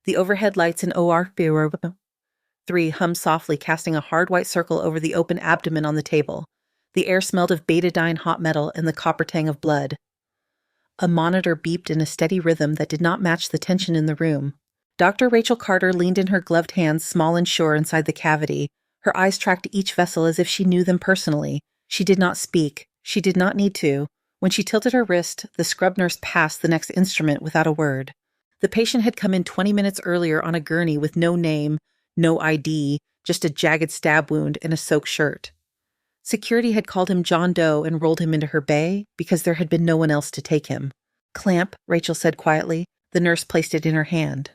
The overhead lights in OR 3 hummed softly, casting a hard white circle over the open abdomen on the table. The air smelled of betadine hot metal and the copper tang of blood. A monitor beeped in a steady rhythm that did not match the tension in the room. Dr. Rachel Carter leaned in her gloved hands, small and sure, inside the cavity. Her eyes tracked each vessel as if she knew them personally. She did not speak. She did not need to. When she tilted her wrist, the scrub nurse passed the next instrument without a word. The patient had come in 20 minutes earlier on a gurney with no name, no ID, just a jagged stab wound and a soaked shirt. Security had called him John Doe and rolled him into her bay because there had been no one else to take him. "Clamp," Rachel said quietly. The nurse placed it in her hand.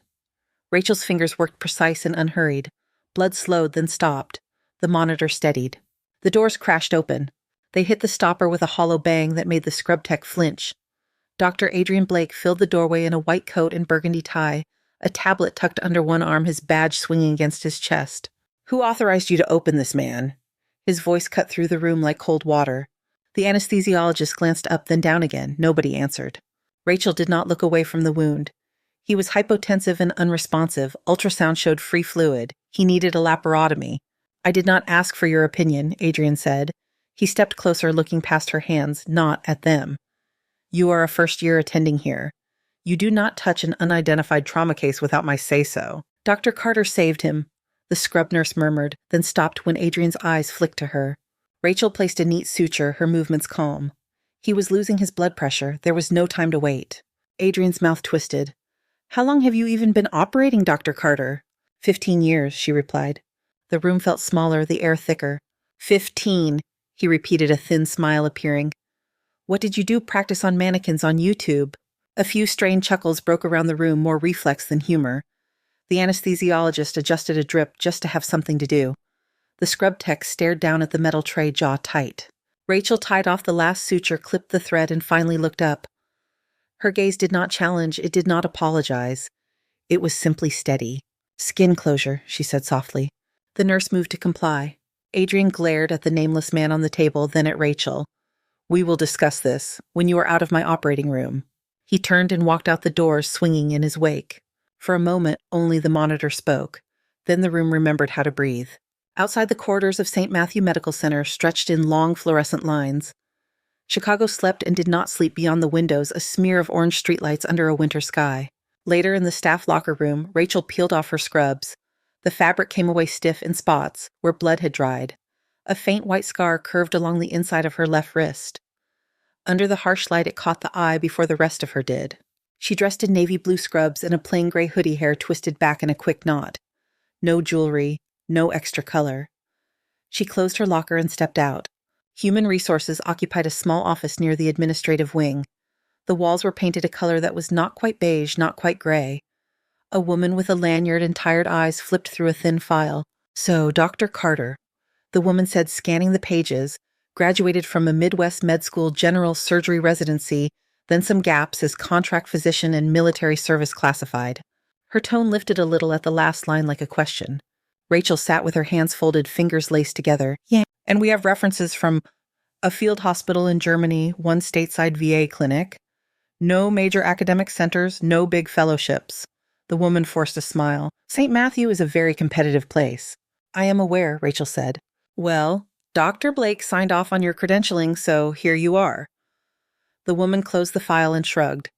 Rachel's fingers worked precise and unhurried. Blood slowed, then stopped. The monitor steadied. The doors crashed open. They hit the stopper with a hollow bang that made the scrub tech flinch. Dr. Adrian Blake filled the doorway in a white coat and burgundy tie, a tablet tucked under one arm, his badge swinging against his chest. "Who authorized you to open this man?" His voice cut through the room like cold water. The anesthesiologist glanced up, then down again. Nobody answered. Rachel did not look away from the wound. He was hypotensive and unresponsive. Ultrasound showed free fluid. He needed a laparotomy. "I did not ask for your opinion," Adrian said. He stepped closer, looking past her hands, not at them. "You are a first-year attending here. You do not touch an unidentified trauma case without my say-so." "Dr. Carter saved him," the scrub nurse murmured, then stopped when Adrian's eyes flicked to her. Rachel placed a neat suture, her movements calm. He was losing his blood pressure. There was no time to wait. Adrian's mouth twisted. "How long have you even been operating, Dr. Carter?" 15 years, she replied. The room felt smaller, the air thicker. 15, he repeated, a thin smile appearing. "What did you do, practice on mannequins on YouTube?" A few strained chuckles broke around the room, more reflex than humor. The anesthesiologist adjusted a drip just to have something to do. The scrub tech stared down at the metal tray, jaw tight. Rachel tied off the last suture, clipped the thread, and finally looked up. Her gaze did not challenge, it did not apologize. It was simply steady. "Skin closure," she said softly. The nurse moved to comply. Adrian glared at the nameless man on the table, then at Rachel. "We will discuss this when you are out of my operating room." He turned and walked out the door, swinging in his wake. For a moment, only the monitor spoke. Then the room remembered how to breathe. Outside the corridors of St. Matthew Medical Center stretched in long fluorescent lines. Chicago slept and did not sleep beyond the windows, a smear of orange streetlights under a winter sky. Later, in the staff locker room, Rachel peeled off her scrubs. The fabric came away stiff in spots, where blood had dried. A faint white scar curved along the inside of her left wrist. Under the harsh light, it caught the eye before the rest of her did. She dressed in navy blue scrubs and a plain gray hoodie hair twisted back in a quick knot. No jewelry, no extra color. She closed her locker and stepped out. Human Resources occupied a small office near the administrative wing. The walls were painted a color that was not quite beige, not quite gray. A woman with a lanyard and tired eyes flipped through a thin file. "So, Dr. Carter," the woman said, scanning the pages, graduated from a Midwest med school general surgery residency, then some gaps as contract physician and military service classified. Her tone lifted a little at the last line like a question. Rachel sat with her hands folded, fingers laced together. "Yeah. And we have references from a field hospital in Germany, one stateside VA clinic. No major academic centers, no big fellowships." The woman forced a smile. "St. Matthew is a very competitive place." "I am aware," Rachel said. "Well, Dr. Blake signed off on your credentialing, so here you are." The woman closed the file and shrugged.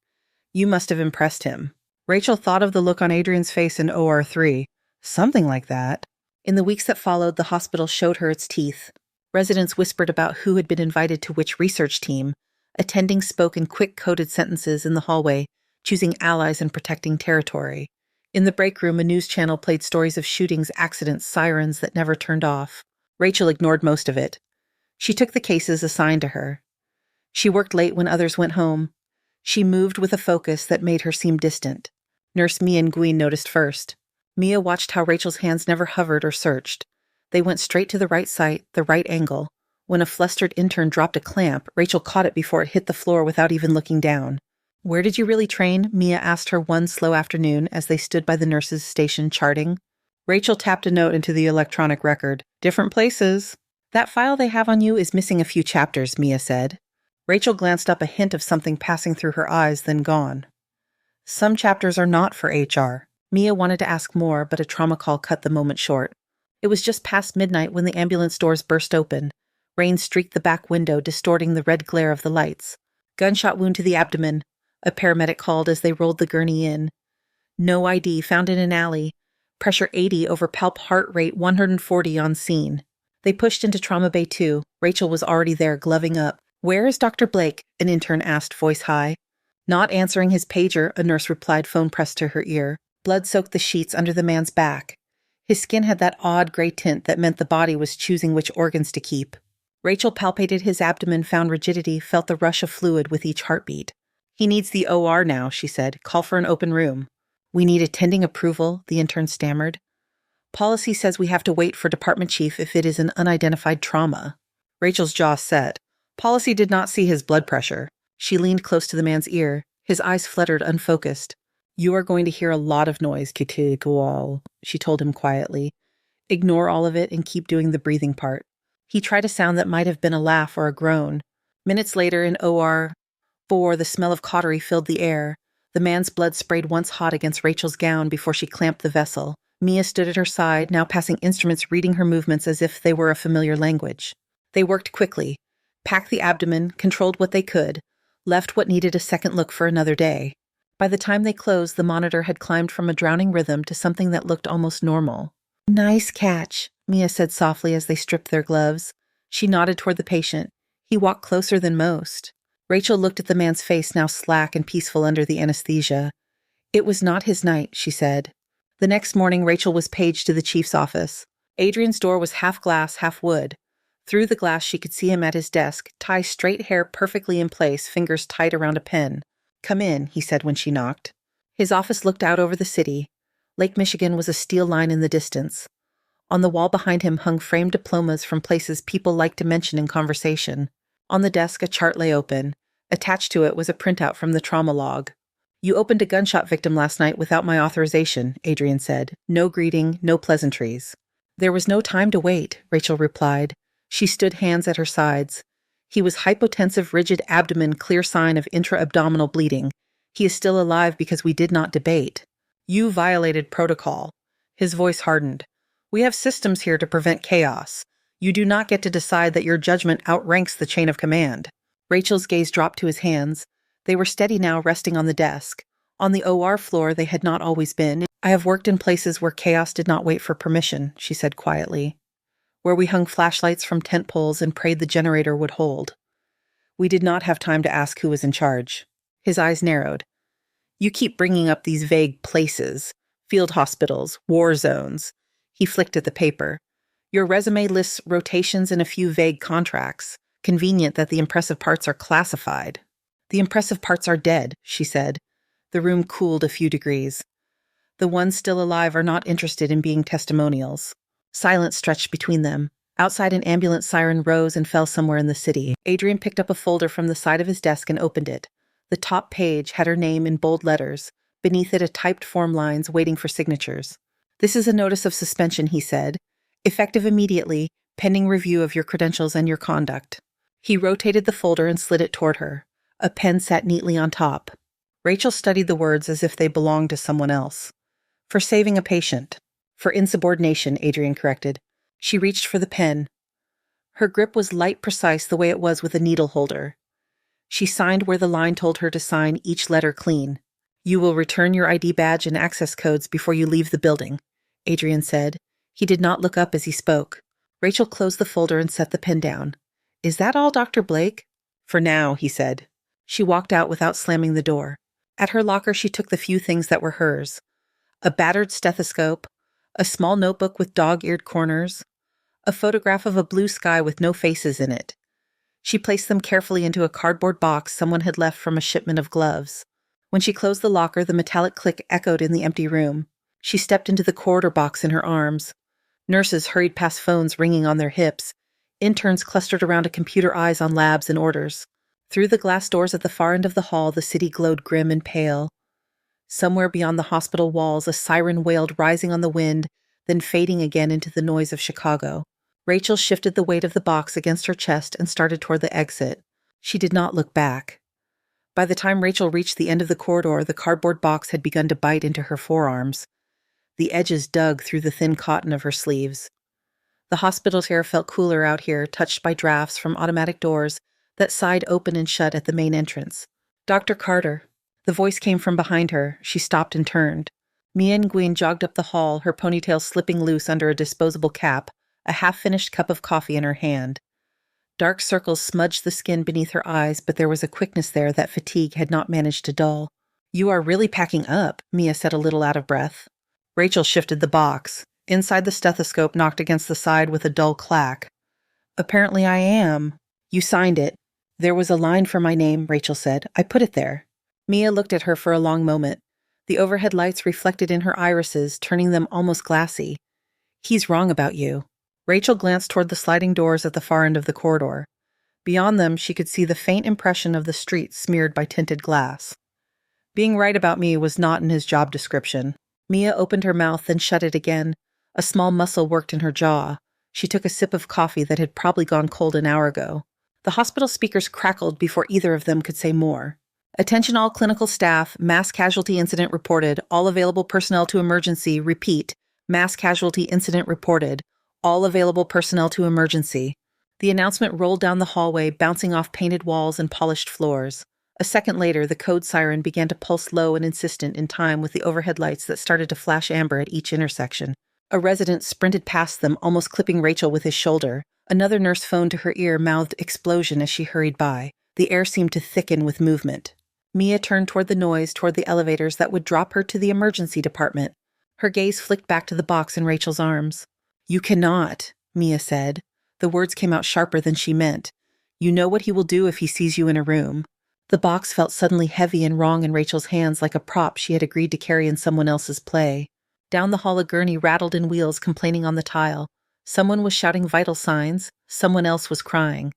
"You must have impressed him." Rachel thought of the look on Adrian's face in OR3. Something like that. In the weeks that followed, the hospital showed her its teeth. Residents whispered about who had been invited to which research team. Attendings spoke in quick coded sentences in the hallway, choosing allies and protecting territory. In the break room, a news channel played stories of shootings, accidents, sirens that never turned off. Rachel ignored most of it. She took the cases assigned to her. She worked late when others went home. She moved with a focus that made her seem distant. Nurse Mia Nguyen noticed first. Mia watched how Rachel's hands never hovered or searched. They went straight to the right site, the right angle. When a flustered intern dropped a clamp, Rachel caught it before it hit the floor without even looking down. "Where did you really train?" Mia asked her one slow afternoon as they stood by the nurse's station charting. Rachel tapped a note into the electronic record. "Different places." "That file they have on you is missing a few chapters," Mia said. Rachel glanced up, a hint of something passing through her eyes, then gone. "Some chapters are not for HR." Mia wanted to ask more, but a trauma call cut the moment short. It was just past midnight when the ambulance doors burst open. Rain streaked the back window, distorting the red glare of the lights. Gunshot wound to the abdomen, a paramedic called as they rolled the gurney in. No ID, found in an alley. Pressure 80 over palp heart rate 140 on scene. They pushed into Trauma Bay 2. Rachel was already there, gloving up. "Where is Dr. Blake?" an intern asked, voice high. Not answering his pager, a nurse replied, phone pressed to her ear. Blood soaked the sheets under the man's back. His skin had that odd gray tint that meant the body was choosing which organs to keep. Rachel palpated his abdomen, found rigidity, felt the rush of fluid with each heartbeat. "He needs the OR now," she said. "Call for an open room." "We need attending approval," the intern stammered. "Policy says we have to wait for department chief if it is an unidentified trauma." Rachel's jaw set. Policy did not see his blood pressure. She leaned close to the man's ear. His eyes fluttered, unfocused. "You are going to hear a lot of noise, Kitigual," she told him quietly. "Ignore all of it and keep doing the breathing part." He tried a sound that might have been a laugh or a groan. Minutes later, in OR 4, the smell of cautery filled the air. The man's blood sprayed once hot against Rachel's gown before she clamped the vessel. Mia stood at her side, now passing instruments, reading her movements as if they were a familiar language. They worked quickly, packed the abdomen, controlled what they could, left what needed a second look for another day. By the time they closed, the monitor had climbed from a drowning rhythm to something that looked almost normal. "Nice catch," Mia said softly as they stripped their gloves. She nodded toward the patient. He walked closer than most. Rachel looked at the man's face, now slack and peaceful under the anesthesia. "It was not his night," she said. The next morning, Rachel was paged to the chief's office. Adrian's door was half glass, half wood. Through the glass, she could see him at his desk, tie straight hair perfectly in place, fingers tight around a pen. "Come in," he said when she knocked. His office looked out over the city. Lake Michigan was a steel line in the distance. On the wall behind him hung framed diplomas from places people liked to mention in conversation. On the desk, a chart lay open. Attached to it was a printout from the trauma log. "You opened a gunshot victim last night without my authorization," Adrian said. "No greeting, no pleasantries." "There was no time to wait," Rachel replied. She stood, hands at her sides. "He was hypotensive, rigid abdomen, clear sign of intra-abdominal bleeding. He is still alive because we did not debate." "You violated protocol." His voice hardened. "We have systems here to prevent chaos. You do not get to decide that your judgment outranks the chain of command." Rachel's gaze dropped to his hands. They were steady now, resting on the desk. On the OR floor they had not always been. "I have worked in places where chaos did not wait for permission," she said quietly. "Where we hung flashlights from tent poles and prayed the generator would hold. We did not have time to ask who was in charge." His eyes narrowed. "You keep bringing up these vague places. Field hospitals, war zones." He flicked at the paper. "Your resume lists rotations and a few vague contracts. Convenient that the impressive parts are classified." "The impressive parts are dead," she said. The room cooled a few degrees. "The ones still alive are not interested in being testimonials." Silence stretched between them. Outside, an ambulance siren rose and fell somewhere in the city. Adrian picked up a folder from the side of his desk and opened it. The top page had her name in bold letters. Beneath it, a typed form lines waiting for signatures. "This is a notice of suspension," he said. "Effective immediately, pending review of your credentials and your conduct." He rotated the folder and slid it toward her. A pen sat neatly on top. Rachel studied the words as if they belonged to someone else. "For saving a patient." "For insubordination," Adrian corrected. She reached for the pen. Her grip was light, precise, the way it was with a needle holder. She signed where the line told her to sign, each letter clean. "You will return your ID badge and access codes before you leave the building," Adrian said. He did not look up as he spoke. Rachel closed the folder and set the pen down. "Is that all, Dr. Blake?" "For now," he said. She walked out without slamming the door. At her locker, she took the few things that were hers. A battered stethoscope, a small notebook with dog-eared corners, a photograph of a blue sky with no faces in it. She placed them carefully into a cardboard box someone had left from a shipment of gloves. When she closed the locker, the metallic click echoed in the empty room. She stepped into the corridor box in her arms. Nurses hurried past, phones ringing on their hips. Interns clustered around a computer, eyes on labs and orders. Through the glass doors at the far end of the hall, the city glowed grim and pale. Somewhere beyond the hospital walls, a siren wailed, rising on the wind, then fading again into the noise of Chicago. Rachel shifted the weight of the box against her chest and started toward the exit. She did not look back. By the time Rachel reached the end of the corridor, the cardboard box had begun to bite into her forearms. The edges dug through the thin cotton of her sleeves. The hospital's air felt cooler out here, touched by drafts from automatic doors that sighed open and shut at the main entrance. Dr. Carter. The voice came from behind her. She stopped and turned. Mia Nguyen jogged up the hall, her ponytail slipping loose under a disposable cap, a half-finished cup of coffee in her hand. Dark circles smudged the skin beneath her eyes, but there was a quickness there that fatigue had not managed to dull. "You are really packing up," Mia said, a little out of breath. Rachel shifted the box. Inside, the stethoscope knocked against the side with a dull clack. "Apparently I am." "You signed it." "There was a line for my name," Rachel said. "I put it there." Mia looked at her for a long moment. The overhead lights reflected in her irises, turning them almost glassy. "He's wrong about you." Rachel glanced toward the sliding doors at the far end of the corridor. Beyond them, she could see the faint impression of the street smeared by tinted glass. Being right about me was not in his job description. Mia opened her mouth, then shut it again. A small muscle worked in her jaw. She took a sip of coffee that had probably gone cold an hour ago. The hospital speakers crackled before either of them could say more. "Attention all clinical staff, mass casualty incident reported, all available personnel to emergency, repeat, mass casualty incident reported, all available personnel to emergency." The announcement rolled down the hallway, bouncing off painted walls and polished floors. A second later, the code siren began to pulse low and insistent in time with the overhead lights that started to flash amber at each intersection. A resident sprinted past them, almost clipping Rachel with his shoulder. Another nurse phoned to her ear, mouthed "explosion" as she hurried by. The air seemed to thicken with movement. Mia turned toward the noise, toward the elevators that would drop her to the emergency department. Her gaze flicked back to the box in Rachel's arms. "You cannot," Mia said. The words came out sharper than she meant. "You know what he will do if he sees you in a room." The box felt suddenly heavy and wrong in Rachel's hands, like a prop she had agreed to carry in someone else's play. Down the hall, a gurney rattled in wheels, complaining on the tile. Someone was shouting vital signs. Someone else was crying.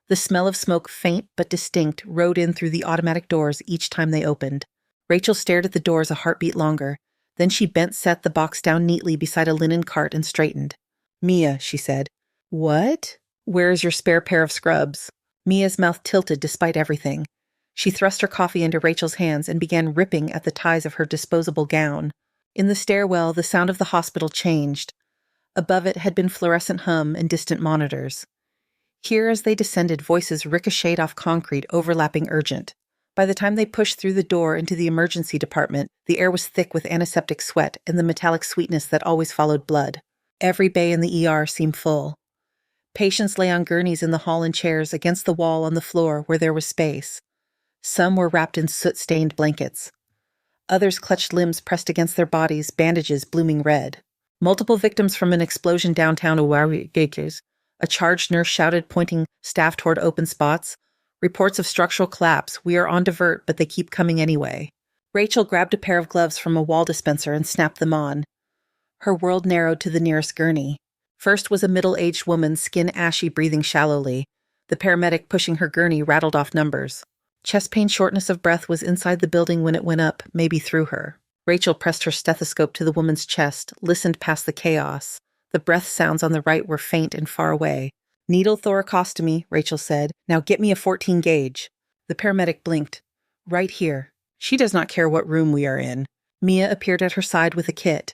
The smell of smoke, faint but distinct, rode in through the automatic doors each time they opened. Rachel stared at the doors a heartbeat longer. Then she set the box down neatly beside a linen cart and straightened. "Mia," she said. "What?" "Where is your spare pair of scrubs?" Mia's mouth tilted despite everything. She thrust her coffee into Rachel's hands and began ripping at the ties of her disposable gown. In the stairwell, the sound of the hospital changed. Above it had been fluorescent hum and distant monitors. Here, as they descended, voices ricocheted off concrete, overlapping urgent. By the time they pushed through the door into the emergency department, the air was thick with antiseptic sweat and the metallic sweetness that always followed blood. Every bay in the ER seemed full. Patients lay on gurneys in the hall and chairs against the wall on the floor where there was space. Some were wrapped in soot-stained blankets. Others clutched limbs pressed against their bodies, bandages blooming red. Multiple victims from an explosion downtown Oahu. A charged nurse shouted, pointing staff toward open spots. "Reports of structural collapse. We are on divert, but they keep coming anyway." Rachel grabbed a pair of gloves from a wall dispenser and snapped them on. Her world narrowed to the nearest gurney. First was a middle-aged woman, skin ashy, breathing shallowly. The paramedic pushing her gurney rattled off numbers. Chest pain, shortness of breath was inside the building when it went up, maybe through her. Rachel pressed her stethoscope to the woman's chest, listened past the chaos. The breath sounds on the right were faint and far away. "Needle thoracostomy," Rachel said. "Now get me a 14 gauge. The paramedic blinked. "Right here. She does not care what room we are in." Mia appeared at her side with a kit.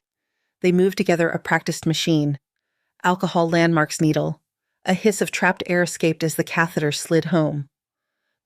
They moved together, a practiced machine. Alcohol landmarks needle. A hiss of trapped air escaped as the catheter slid home.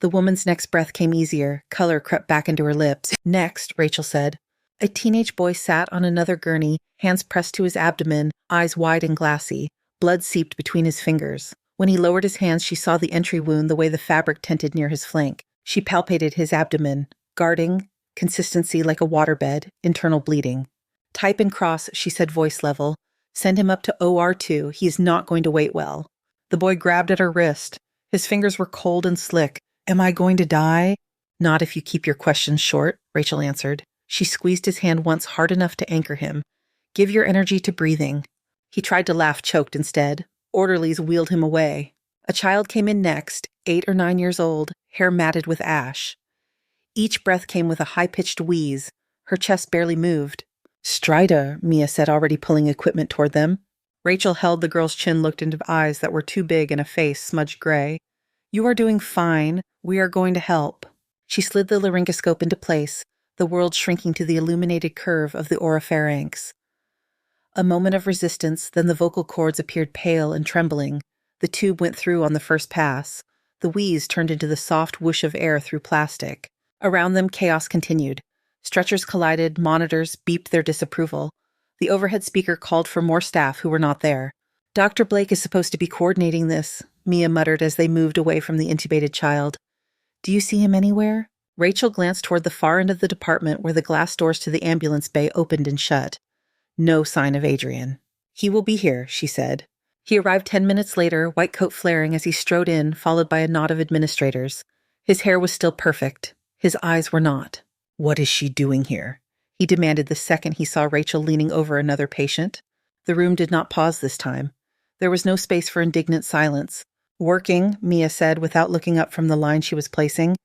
The woman's next breath came easier. Color crept back into her lips. "Next," Rachel said. A teenage boy sat on another gurney, hands pressed to his abdomen, eyes wide and glassy. Blood seeped between his fingers. When he lowered his hands, she saw the entry wound the way the fabric tented near his flank. She palpated his abdomen. Guarding, consistency like a waterbed, internal bleeding. "Type and cross," she said, voice level. "Send him up to OR2. He is not going to wait well." The boy grabbed at her wrist. His fingers were cold and slick. "Am I going to die?" "Not if you keep your questions short," Rachel answered. She squeezed his hand once hard enough to anchor him. "Give your energy to breathing." He tried to laugh, choked instead. Orderlies wheeled him away. A child came in next, 8 or 9 years old, hair matted with ash. Each breath came with a high-pitched wheeze. Her chest barely moved. "Strider," Mia said, already pulling equipment toward them. Rachel held the girl's chin, looked into eyes that were too big and a face smudged gray. "You are doing fine. We are going to help." She slid the laryngoscope into place, the world shrinking to the illuminated curve of the oropharynx. A moment of resistance, then the vocal cords appeared pale and trembling. The tube went through on the first pass. The wheeze turned into the soft whoosh of air through plastic. Around them, chaos continued. Stretchers collided, monitors beeped their disapproval. The overhead speaker called for more staff who were not there. Dr. Blake is supposed to be coordinating this, Mia muttered as they moved away from the intubated child. Do you see him anywhere? Rachel glanced toward the far end of the department where the glass doors to the ambulance bay opened and shut. No sign of Adrian. He will be here, she said. He arrived 10 minutes later, white coat flaring as he strode in, followed by a knot of administrators. His hair was still perfect. His eyes were not. What is she doing here? He demanded the second he saw Rachel leaning over another patient. The room did not pause this time. There was no space for indignant silence. Working, Mia said without looking up from the line she was placing.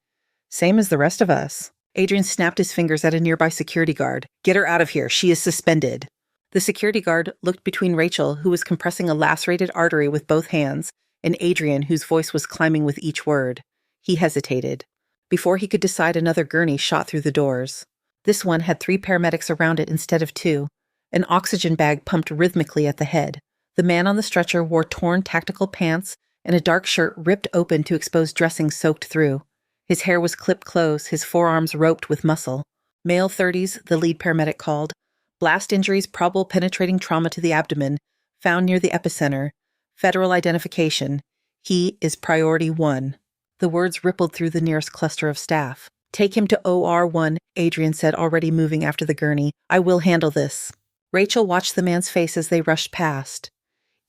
Same as the rest of us. Adrian snapped his fingers at a nearby security guard. Get her out of here. She is suspended. The security guard looked between Rachel, who was compressing a lacerated artery with both hands, and Adrian, whose voice was climbing with each word. He hesitated. Before he could decide, another gurney shot through the doors. This one had 3 paramedics around it instead of 2. An oxygen bag pumped rhythmically at the head. The man on the stretcher wore torn tactical pants and a dark shirt ripped open to expose dressing soaked through. His hair was clipped close, his forearms roped with muscle. Male 30s, the lead paramedic called. Blast injuries, probable penetrating trauma to the abdomen, found near the epicenter. Federal identification. He is priority 1. The words rippled through the nearest cluster of staff. Take him to OR1, Adrian said, already moving after the gurney. I will handle this. Rachel watched the man's face as they rushed past.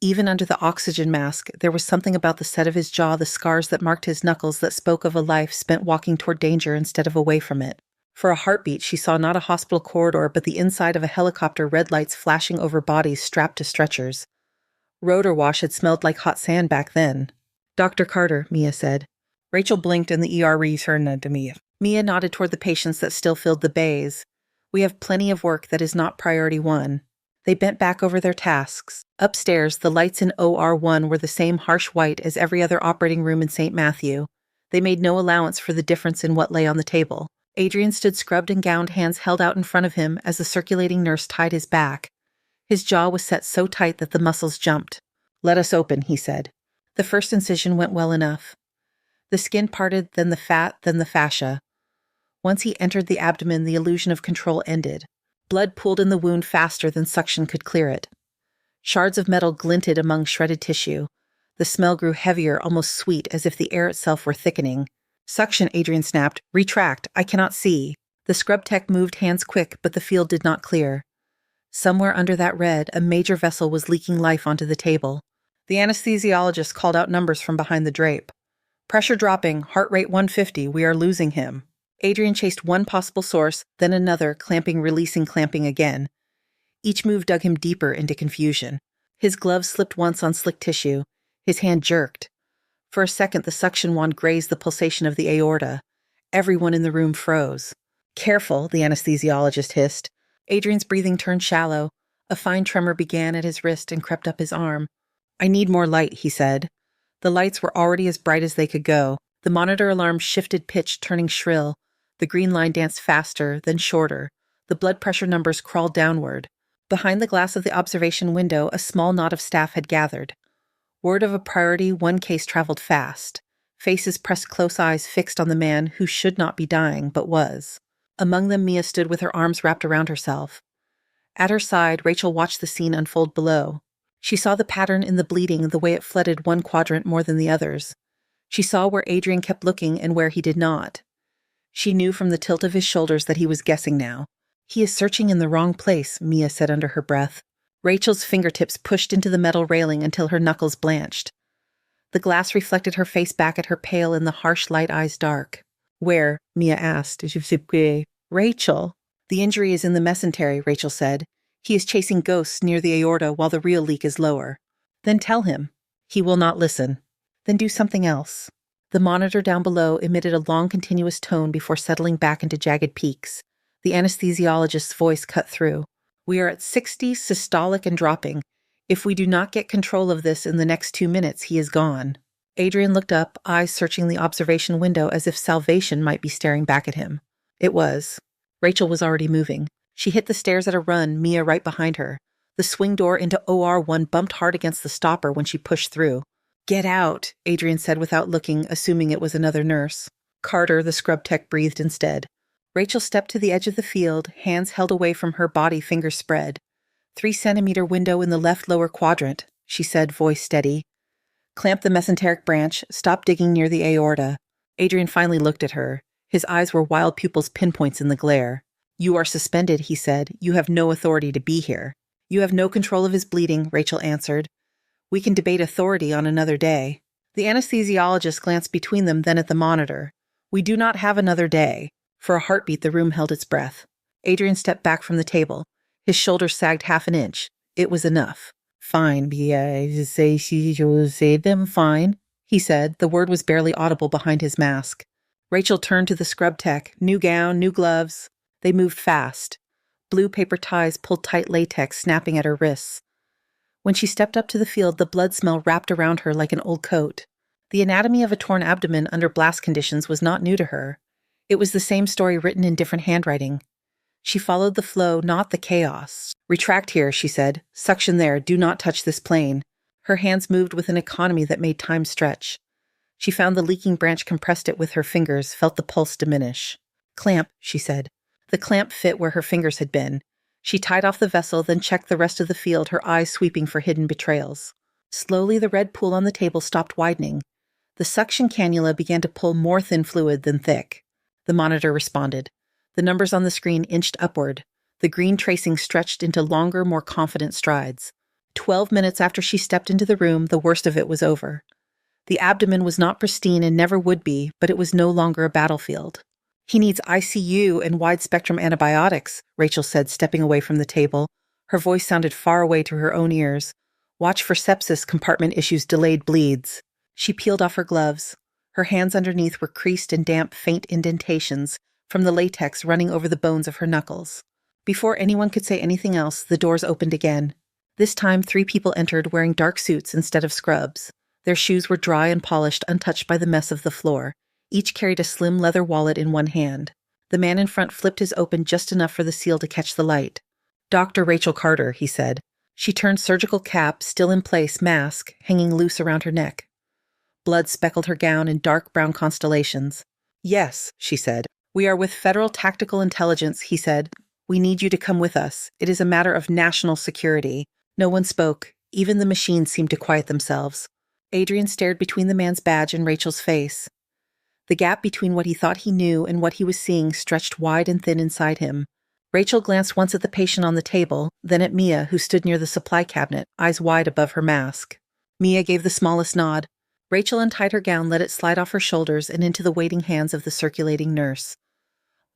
Even under the oxygen mask, there was something about the set of his jaw, the scars that marked his knuckles, that spoke of a life spent walking toward danger instead of away from it. For a heartbeat, she saw not a hospital corridor, but the inside of a helicopter, red lights flashing over bodies strapped to stretchers. Rotor wash had smelled like hot sand back then. Dr. Carter, Mia said. Rachel blinked and the ER returned to Mia. Mia nodded toward the patients that still filled the bays. We have plenty of work that is not priority 1. They bent back over their tasks. Upstairs, the lights in OR1 were the same harsh white as every other operating room in St. Matthew. They made no allowance for the difference in what lay on the table. Adrian stood scrubbed and gowned, hands held out in front of him as the circulating nurse tied his back. His jaw was set so tight that the muscles jumped. Let us open, he said. The first incision went well enough. The skin parted, then the fat, then the fascia. Once he entered the abdomen, the illusion of control ended. Blood pooled in the wound faster than suction could clear it. Shards of metal glinted among shredded tissue. The smell grew heavier, almost sweet, as if the air itself were thickening. Suction, Adrian snapped. Retract. I cannot see. The scrub tech moved hands quick, but the field did not clear. Somewhere under that red, a major vessel was leaking life onto the table. The anesthesiologist called out numbers from behind the drape. Pressure dropping, heart rate 150, we are losing him. Adrian chased one possible source, then another, clamping, releasing, clamping again. Each move dug him deeper into confusion. His glove slipped once on slick tissue. His hand jerked. For a second, the suction wand grazed the pulsation of the aorta. Everyone in the room froze. Careful, the anesthesiologist hissed. Adrian's breathing turned shallow. A fine tremor began at his wrist and crept up his arm. I need more light, he said. The lights were already as bright as they could go. The monitor alarm shifted pitch, turning shrill. The green line danced faster, then shorter. The blood pressure numbers crawled downward. Behind the glass of the observation window, a small knot of staff had gathered. Word of a priority 1 case traveled fast. Faces pressed, close eyes fixed on the man who should not be dying, but was. Among them, Mia stood with her arms wrapped around herself. At her side, Rachel watched the scene unfold below. She saw the pattern in the bleeding, the way it flooded one quadrant more than the others. She saw where Adrian kept looking and where he did not. She knew from the tilt of his shoulders that he was guessing now. He is searching in the wrong place, Mia said under her breath. Rachel's fingertips pushed into the metal railing until her knuckles blanched. The glass reflected her face back at her, pale in the harsh light eyes dark. Where? Mia asked. Rachel. The injury is in the mesentery, Rachel said. He is chasing ghosts near the aorta while the real leak is lower. Then tell him. He will not listen. Then do something else. The monitor down below emitted a long continuous tone before settling back into jagged peaks. The anesthesiologist's voice cut through. We are at 60, systolic and dropping. If we do not get control of this in the next 2 minutes, he is gone. Adrian looked up, eyes searching the observation window as if salvation might be staring back at him. It was. Rachel was already moving. She hit the stairs at a run, Mia right behind her. The swing door into OR1 bumped hard against the stopper when she pushed through. "Get out," Adrian said without looking, assuming it was another nurse. Carter, the scrub tech, breathed instead. Rachel stepped to the edge of the field, hands held away from her body, fingers spread. 3-centimeter window in the left lower quadrant, she said, voice steady. Clamp the mesenteric branch, stop digging near the aorta. Adrian finally looked at her. His eyes were wild pupils pinpoints in the glare. "You are suspended," he said. "You have no authority to be here." "You have no control of his bleeding," Rachel answered. "We can debate authority on another day." The anesthesiologist glanced between them, then at the monitor. "We do not have another day." For a heartbeat, the room held its breath. Adrian stepped back from the table. His shoulders sagged half an inch. It was enough. "Fine, say them fine," he said. The word was barely audible behind his mask. Rachel turned to the scrub tech. New gown, new gloves. They moved fast. Blue paper ties pulled tight latex, snapping at her wrists. When she stepped up to the field, the blood smell wrapped around her like an old coat. The anatomy of a torn abdomen under blast conditions was not new to her. It was the same story written in different handwriting. She followed the flow, not the chaos. "Retract here," she said. "Suction there. Do not touch this plane." Her hands moved with an economy that made time stretch. She found the leaking branch, compressed it with her fingers, felt the pulse diminish. "Clamp," she said. The clamp fit where her fingers had been. She tied off the vessel, then checked the rest of the field, her eyes sweeping for hidden betrayals. Slowly, the red pool on the table stopped widening. The suction cannula began to pull more thin fluid than thick. The monitor responded. The numbers on the screen inched upward. The green tracing stretched into longer, more confident strides. 12 minutes after she stepped into the room, the worst of it was over. The abdomen was not pristine and never would be, but it was no longer a battlefield. "He needs ICU and wide-spectrum antibiotics," Rachel said, stepping away from the table. Her voice sounded far away to her own ears. "Watch for sepsis, compartment issues, delayed bleeds." She peeled off her gloves. Her hands underneath were creased and damp, faint indentations from the latex running over the bones of her knuckles. Before anyone could say anything else, the doors opened again. This time, 3 people entered wearing dark suits instead of scrubs. Their shoes were dry and polished, untouched by the mess of the floor. Each carried a slim leather wallet in one hand. The man in front flipped his open just enough for the seal to catch the light. "Dr. Rachel Carter," he said. She turned surgical cap, still in place, mask, hanging loose around her neck. Blood speckled her gown in dark brown constellations. "Yes," she said. "We are with Federal Tactical Intelligence," he said. "We need you to come with us. It is a matter of national security." No one spoke. Even the machines seemed to quiet themselves. Adrian stared between the man's badge and Rachel's face. The gap between what he thought he knew and what he was seeing stretched wide and thin inside him. Rachel glanced once at the patient on the table, then at Mia, who stood near the supply cabinet, eyes wide above her mask. Mia gave the smallest nod. Rachel untied her gown, let it slide off her shoulders and into the waiting hands of the circulating nurse.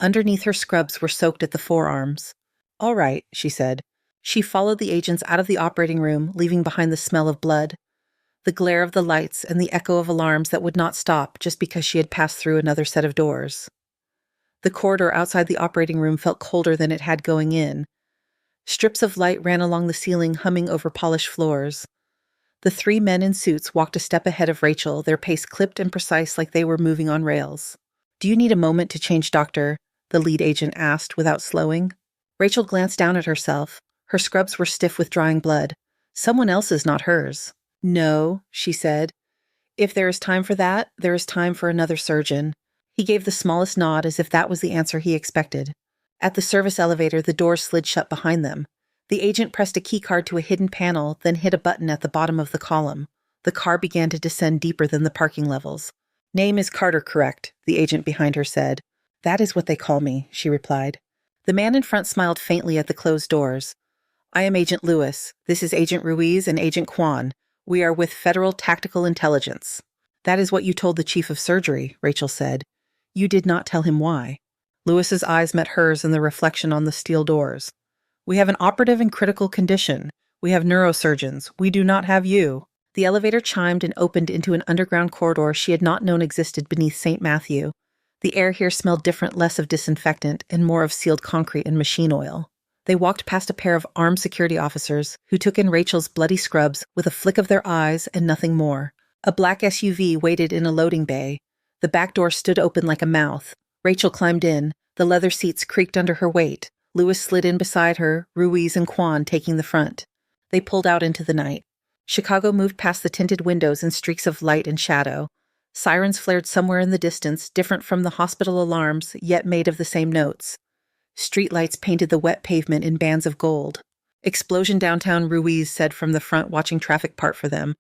Underneath, her scrubs were soaked at the forearms. "All right," she said. She followed the agents out of the operating room, leaving behind the smell of blood, the glare of the lights, and the echo of alarms that would not stop just because she had passed through another set of doors. The corridor outside the operating room felt colder than it had going in. Strips of light ran along the ceiling, humming over polished floors. The 3 men in suits walked a step ahead of Rachel, their pace clipped and precise like they were moving on rails. "Do you need a moment to change, doctor?" the lead agent asked without slowing. Rachel glanced down at herself. Her scrubs were stiff with drying blood. Someone else's, not hers. "No," she said. "If there is time for that, there is time for another surgeon." He gave the smallest nod as if that was the answer he expected. At the service elevator, the doors slid shut behind them. The agent pressed a keycard to a hidden panel, then hit a button at the bottom of the column. The car began to descend deeper than the parking levels. "Name is Carter, correct?" the agent behind her said. "That is what they call me," she replied. The man in front smiled faintly at the closed doors. "I am Agent Lewis. This is Agent Ruiz and Agent Kwan. We are with Federal Tactical Intelligence." "That is what you told the chief of surgery," Rachel said. "You did not tell him why." Lewis's eyes met hers in the reflection on the steel doors. "We have an operative in critical condition. We have neurosurgeons. We do not have you." The elevator chimed and opened into an underground corridor she had not known existed beneath St. Matthew. The air here smelled different, less of disinfectant and more of sealed concrete and machine oil. They walked past a pair of armed security officers who took in Rachel's bloody scrubs with a flick of their eyes and nothing more. A black SUV waited in a loading bay. The back door stood open like a mouth. Rachel climbed in. The leather seats creaked under her weight. Lewis slid in beside her, Ruiz and Quan taking the front. They pulled out into the night. Chicago moved past the tinted windows in streaks of light and shadow. Sirens flared somewhere in the distance, different from the hospital alarms, yet made of the same notes. Streetlights painted the wet pavement in bands of gold. Explosion downtown, Ruiz said from the front, watching traffic part for them.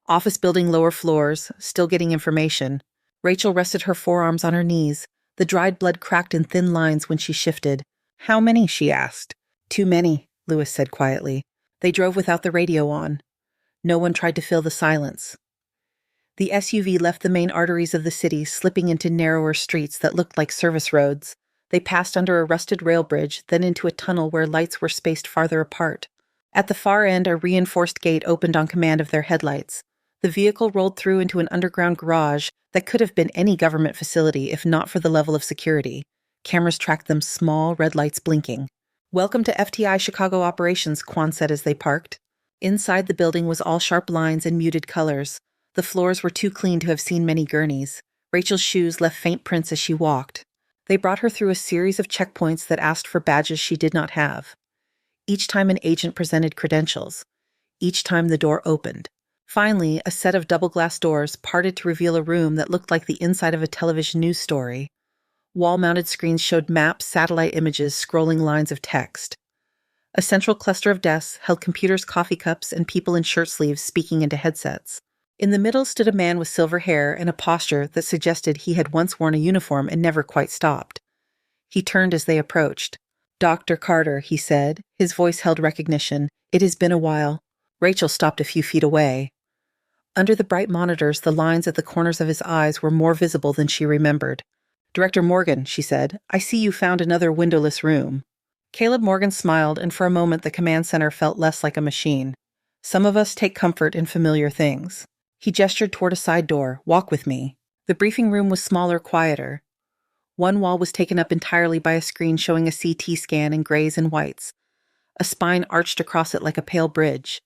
Office building lower floors, still getting information. Rachel rested her forearms on her knees. The dried blood cracked in thin lines when she shifted. How many? She asked. Too many, Lewis said quietly. They drove without the radio on. No one tried to fill the silence. The SUV left the main arteries of the city, slipping into narrower streets that looked like service roads. They passed under a rusted rail bridge, then into a tunnel where lights were spaced farther apart. At the far end, a reinforced gate opened on command of their headlights. The vehicle rolled through into an underground garage that could have been any government facility if not for the level of security. Cameras tracked them, small red lights blinking. "Welcome to FTI Chicago Operations," Quan said as they parked. Inside the building was all sharp lines and muted colors. The floors were too clean to have seen many gurneys. Rachel's shoes left faint prints as she walked. They brought her through a series of checkpoints that asked for badges she did not have. Each time an agent presented credentials. Each time the door opened. Finally, a set of double-glass doors parted to reveal a room that looked like the inside of a television news story. Wall-mounted screens showed maps, satellite images, scrolling lines of text. A central cluster of desks held computers, coffee cups, and people in shirt sleeves speaking into headsets. In the middle stood a man with silver hair and a posture that suggested he had once worn a uniform and never quite stopped. He turned as they approached. "Dr. Carter," he said. His voice held recognition. "It has been a while." Rachel stopped a few feet away. Under the bright monitors, the lines at the corners of his eyes were more visible than she remembered. "Director Morgan," she said, "I see you found another windowless room." Caleb Morgan smiled, and for a moment the command center felt less like a machine. "Some of us take comfort in familiar things." He gestured toward a side door. "Walk with me." The briefing room was smaller, quieter. One wall was taken up entirely by a screen showing a CT scan in grays and whites. A spine arched across it like a pale bridge.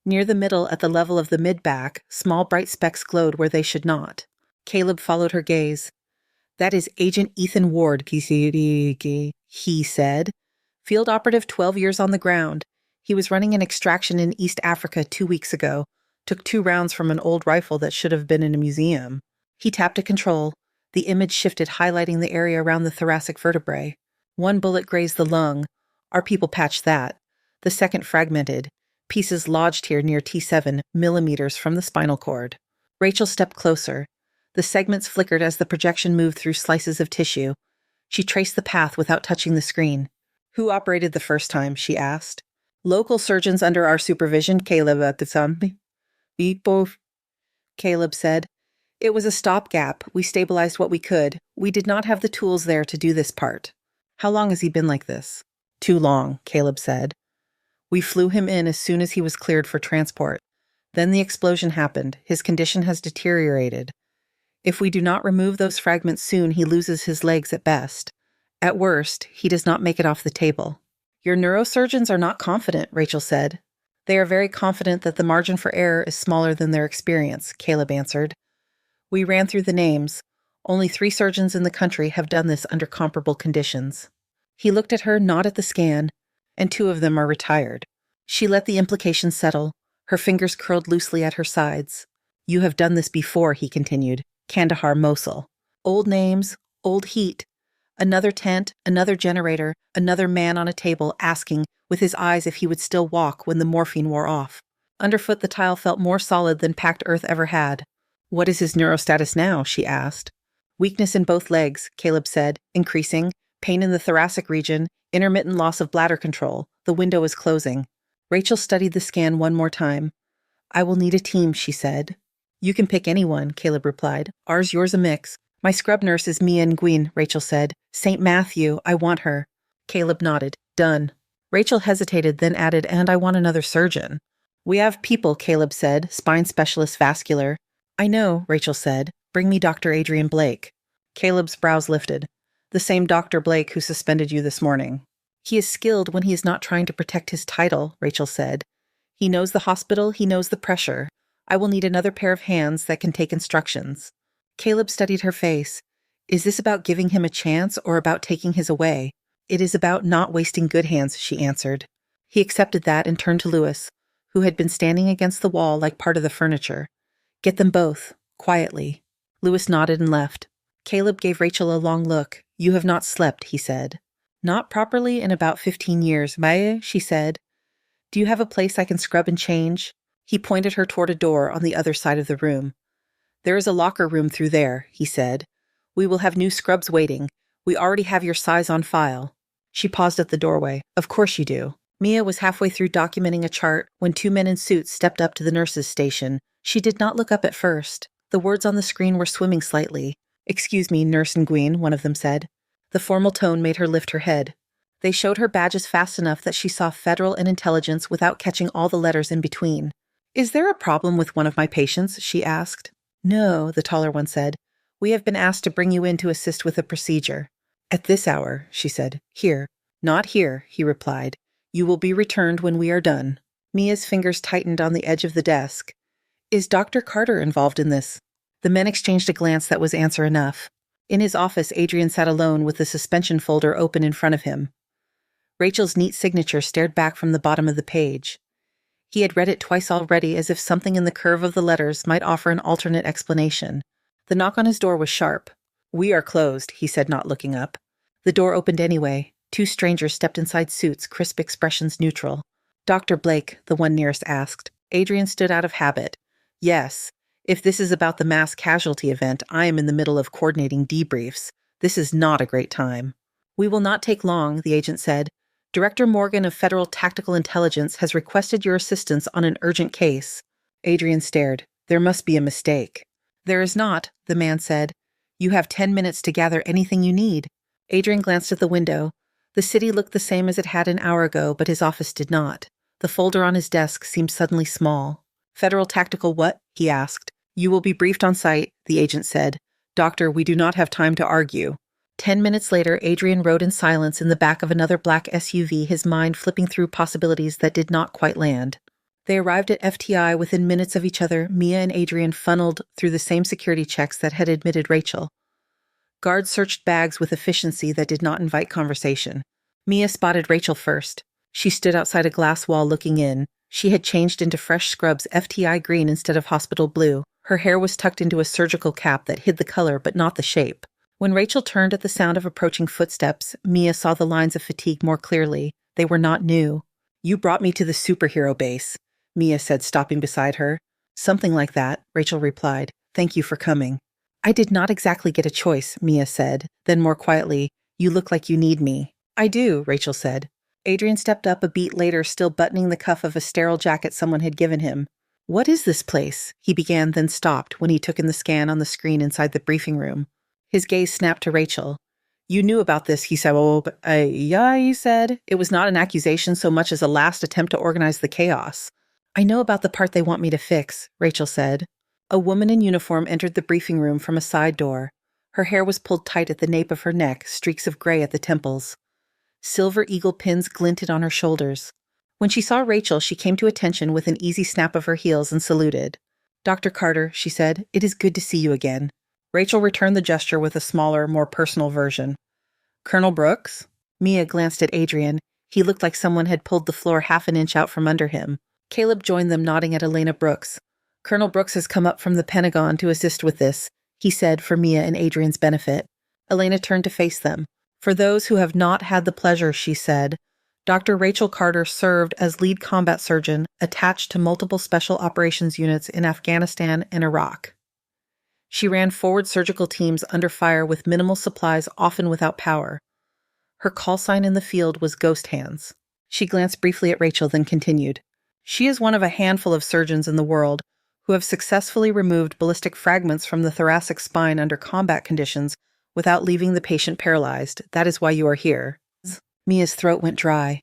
Near the middle, at the level of the mid-back, small bright specks glowed where they should not. Caleb followed her gaze. "That is Agent Ethan Ward," he said. "Field operative, 12 years on the ground. He was running an extraction in East Africa 2 weeks ago. Took 2 rounds from an old rifle that should have been in a museum." He tapped a control. The image shifted, highlighting the area around the thoracic vertebrae. One bullet grazed the lung. Our people patched that. The second fragmented. Pieces lodged here near T7, millimeters from the spinal cord. Rachel stepped closer. The segments flickered as the projection moved through slices of tissue. She traced the path without touching the screen. "Who operated the first time?" she asked. "Local surgeons under our supervision, Caleb Caleb said. "It was a stopgap. We stabilized what we could. We did not have the tools there to do this part." "How long has he been like this?" "Too long," Caleb said. "We flew him in as soon as he was cleared for transport. Then the explosion happened. His condition has deteriorated. If we do not remove those fragments soon, he loses his legs at best. At worst, he does not make it off the table." "Your neurosurgeons are not confident," Rachel said. "They are very confident that the margin for error is smaller than their experience," Caleb answered. "We ran through the names. Only 3 surgeons in the country have done this under comparable conditions." He looked at her, not at the scan, and 2 of them are retired. She let the implication settle. Her fingers curled loosely at her sides. "You have done this before," he continued. "Kandahar, Mosul. Old names, old heat. Another tent, another generator, another man on a table asking, with his eyes, if he would still walk when the morphine wore off. Underfoot the tile felt more solid than packed earth ever had. "What is his neurostatus now?" she asked. "Weakness in both legs," Caleb said, increasing. "Pain in the thoracic region, intermittent loss of bladder control. The window is closing." Rachel studied the scan one more time. "I will need a team," she said. "You can pick anyone," Caleb replied. "Ours, yours, a mix." "My scrub nurse is Mia Nguyen," Rachel said. "St. Matthew, I want her." Caleb nodded. "Done." Rachel hesitated, then added, "And I want another surgeon." "We have people," Caleb said, "spine specialist, vascular." "I know," Rachel said. "Bring me Dr. Adrian Blake." Caleb's brows lifted. "The same Dr. Blake who suspended you this morning." "He is skilled when he is not trying to protect his title," Rachel said. "He knows the hospital, he knows the pressure. I will need another pair of hands that can take instructions." Caleb studied her face. "Is this about giving him a chance or about taking his away?" It is about not wasting good hands, she answered. He accepted that and turned to Lewis, who had been standing against the wall like part of the furniture. Get them both, quietly. Lewis nodded and left. Caleb gave Rachel a long look. You have not slept, he said. Not properly in about 15 years, Maya, she said. Do you have a place I can scrub and change? He pointed her toward a door on the other side of the room. There is a locker room through there, he said. We will have new scrubs waiting. We already have your size on file. She paused at the doorway. Of course you do. Mia was halfway through documenting a chart when two men in suits stepped up to the nurse's station. She did not look up at first. The words on the screen were swimming slightly. Excuse me, Nurse Nguyen, one of them said. The formal tone made her lift her head. They showed her badges fast enough that she saw Federal and Intelligence without catching all the letters in between. Is there a problem with one of my patients? She asked. No, the taller one said. We have been asked to bring you in to assist with a procedure. At this hour, she said. Here. Not here, he replied. You will be returned when we are done. Mia's fingers tightened on the edge of the desk. Is Dr. Carter involved in this? The men exchanged a glance that was answer enough. In his office, Adrian sat alone with the suspension folder open in front of him. Rachel's neat signature stared back from the bottom of the page. He had read it twice already, as if something in the curve of the letters might offer an alternate explanation. The knock on his door was sharp. We are closed, he said, not looking up. The door opened anyway. Two strangers stepped inside suits, crisp expressions neutral. Dr. Blake, the one nearest asked. Adrian stood out of habit. Yes. If this is about the mass casualty event, I am in the middle of coordinating debriefs. This is not a great time. We will not take long, the agent said. Director Morgan of Federal Tactical Intelligence has requested your assistance on an urgent case. Adrian stared. There must be a mistake. There is not, the man said. You have 10 minutes to gather anything you need. Adrian glanced at the window. The city looked the same as it had an hour ago, but his office did not. The folder on his desk seemed suddenly small. Federal Tactical what? He asked. You will be briefed on site, the agent said. Doctor, we do not have time to argue. 10 minutes later, Adrian rode in silence in the back of another black SUV, his mind flipping through possibilities that did not quite land. They arrived at FTI within minutes of each other. Mia and Adrian funneled through the same security checks that had admitted Rachel. Guards searched bags with efficiency that did not invite conversation. Mia spotted Rachel first. She stood outside a glass wall looking in. She had changed into fresh scrubs FTI green instead of hospital blue. Her hair was tucked into a surgical cap that hid the color but not the shape. When Rachel turned at the sound of approaching footsteps, Mia saw the lines of fatigue more clearly. They were not new. You brought me to the superhero base, Mia said, stopping beside her. Something like that, Rachel replied. Thank you for coming. I did not exactly get a choice, Mia said. Then more quietly, you look like you need me. I do, Rachel said. Adrian stepped up a beat later, still buttoning the cuff of a sterile jacket someone had given him. What is this place? He began, then stopped when he took in the scan on the screen inside the briefing room. His gaze snapped to Rachel. You knew about this, he said. Oh, yeah, he said. It was not an accusation so much as a last attempt to organize the chaos. I know about the part they want me to fix, Rachel said. A woman in uniform entered the briefing room from a side door. Her hair was pulled tight at the nape of her neck, streaks of gray at the temples. Silver eagle pins glinted on her shoulders. When she saw Rachel, she came to attention with an easy snap of her heels and saluted. Dr. Carter, she said, it is good to see you again. Rachel returned the gesture with a smaller, more personal version. Colonel Brooks? Mia glanced at Adrian. He looked like someone had pulled the floor half an inch out from under him. Caleb joined them, nodding at Elena Brooks. Colonel Brooks has come up from the Pentagon to assist with this, he said for Mia and Adrian's benefit. Elena turned to face them. For those who have not had the pleasure, she said, Dr. Rachel Carter served as lead combat surgeon attached to multiple special operations units in Afghanistan and Iraq. She ran forward surgical teams under fire with minimal supplies, often without power. Her call sign in the field was Ghost Hands. She glanced briefly at Rachel, then continued. She is one of a handful of surgeons in the world who have successfully removed ballistic fragments from the thoracic spine under combat conditions without leaving the patient paralyzed. That is why you are here. Mia's throat went dry.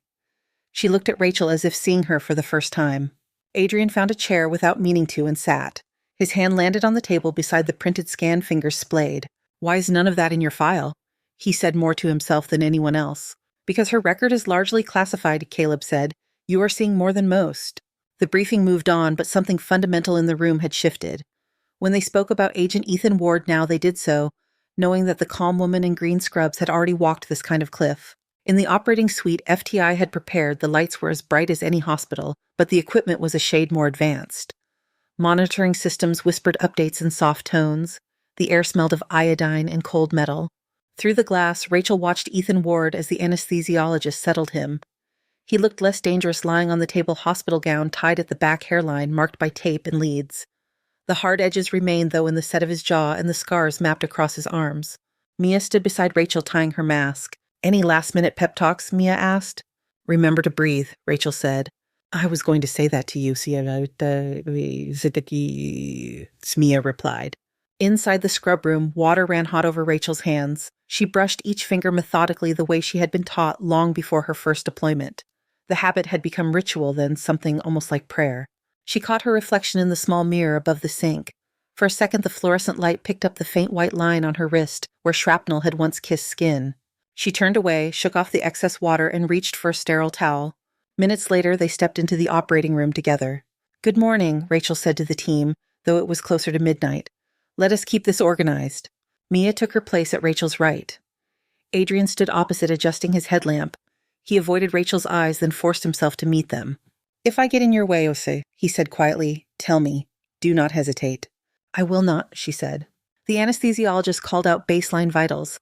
She looked at Rachel as if seeing her for the first time. Adrian found a chair without meaning to and sat. His hand landed on the table beside the printed scan, fingers splayed. Why is none of that in your file? He said more to himself than anyone else. Because her record is largely classified, Caleb said. You are seeing more than most. The briefing moved on, but something fundamental in the room had shifted. When they spoke about Agent Ethan Ward now, they did so, knowing that the calm woman in green scrubs had already walked this kind of cliff. In the operating suite FTI had prepared, the lights were as bright as any hospital, but the equipment was a shade more advanced. Monitoring systems whispered updates in soft tones. The air smelled of iodine and cold metal. Through the glass, Rachel watched Ethan Ward as the anesthesiologist settled him. He looked less dangerous lying on the table, hospital gown tied at the back hairline marked by tape and leads. The hard edges remained, though, in the set of his jaw and the scars mapped across his arms. Mia stood beside Rachel, tying her mask. "Any last-minute pep talks?" Mia asked. "Remember to breathe," Rachel said. "I was going to say that to you, Mia replied. Inside the scrub room, water ran hot over Rachel's hands. She brushed each finger methodically the way she had been taught long before her first deployment. The habit had become ritual then, something almost like prayer. She caught her reflection in the small mirror above the sink. For a second, the fluorescent light picked up the faint white line on her wrist where shrapnel had once kissed skin. She turned away, shook off the excess water, and reached for a sterile towel. Minutes later, they stepped into the operating room together. "Good morning," Rachel said to the team, though it was closer to midnight. "Let us keep this organized." Mia took her place at Rachel's right. Adrian stood opposite, adjusting his headlamp. He avoided Rachel's eyes, then forced himself to meet them. "If I get in your way, Ose," he said quietly, "tell me. Do not hesitate." "I will not," she said. The anesthesiologist called out baseline vitals.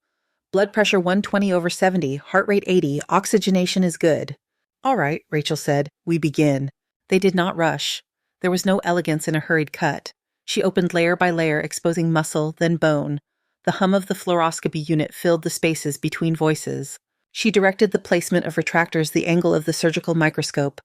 "Blood pressure 120/70, heart rate 80, oxygenation is good." "All right," Rachel said. "We begin." They did not rush. There was no elegance in a hurried cut. She opened layer by layer, exposing muscle, then bone. The hum of the fluoroscopy unit filled the spaces between voices. She directed the placement of retractors, the angle of the surgical microscope.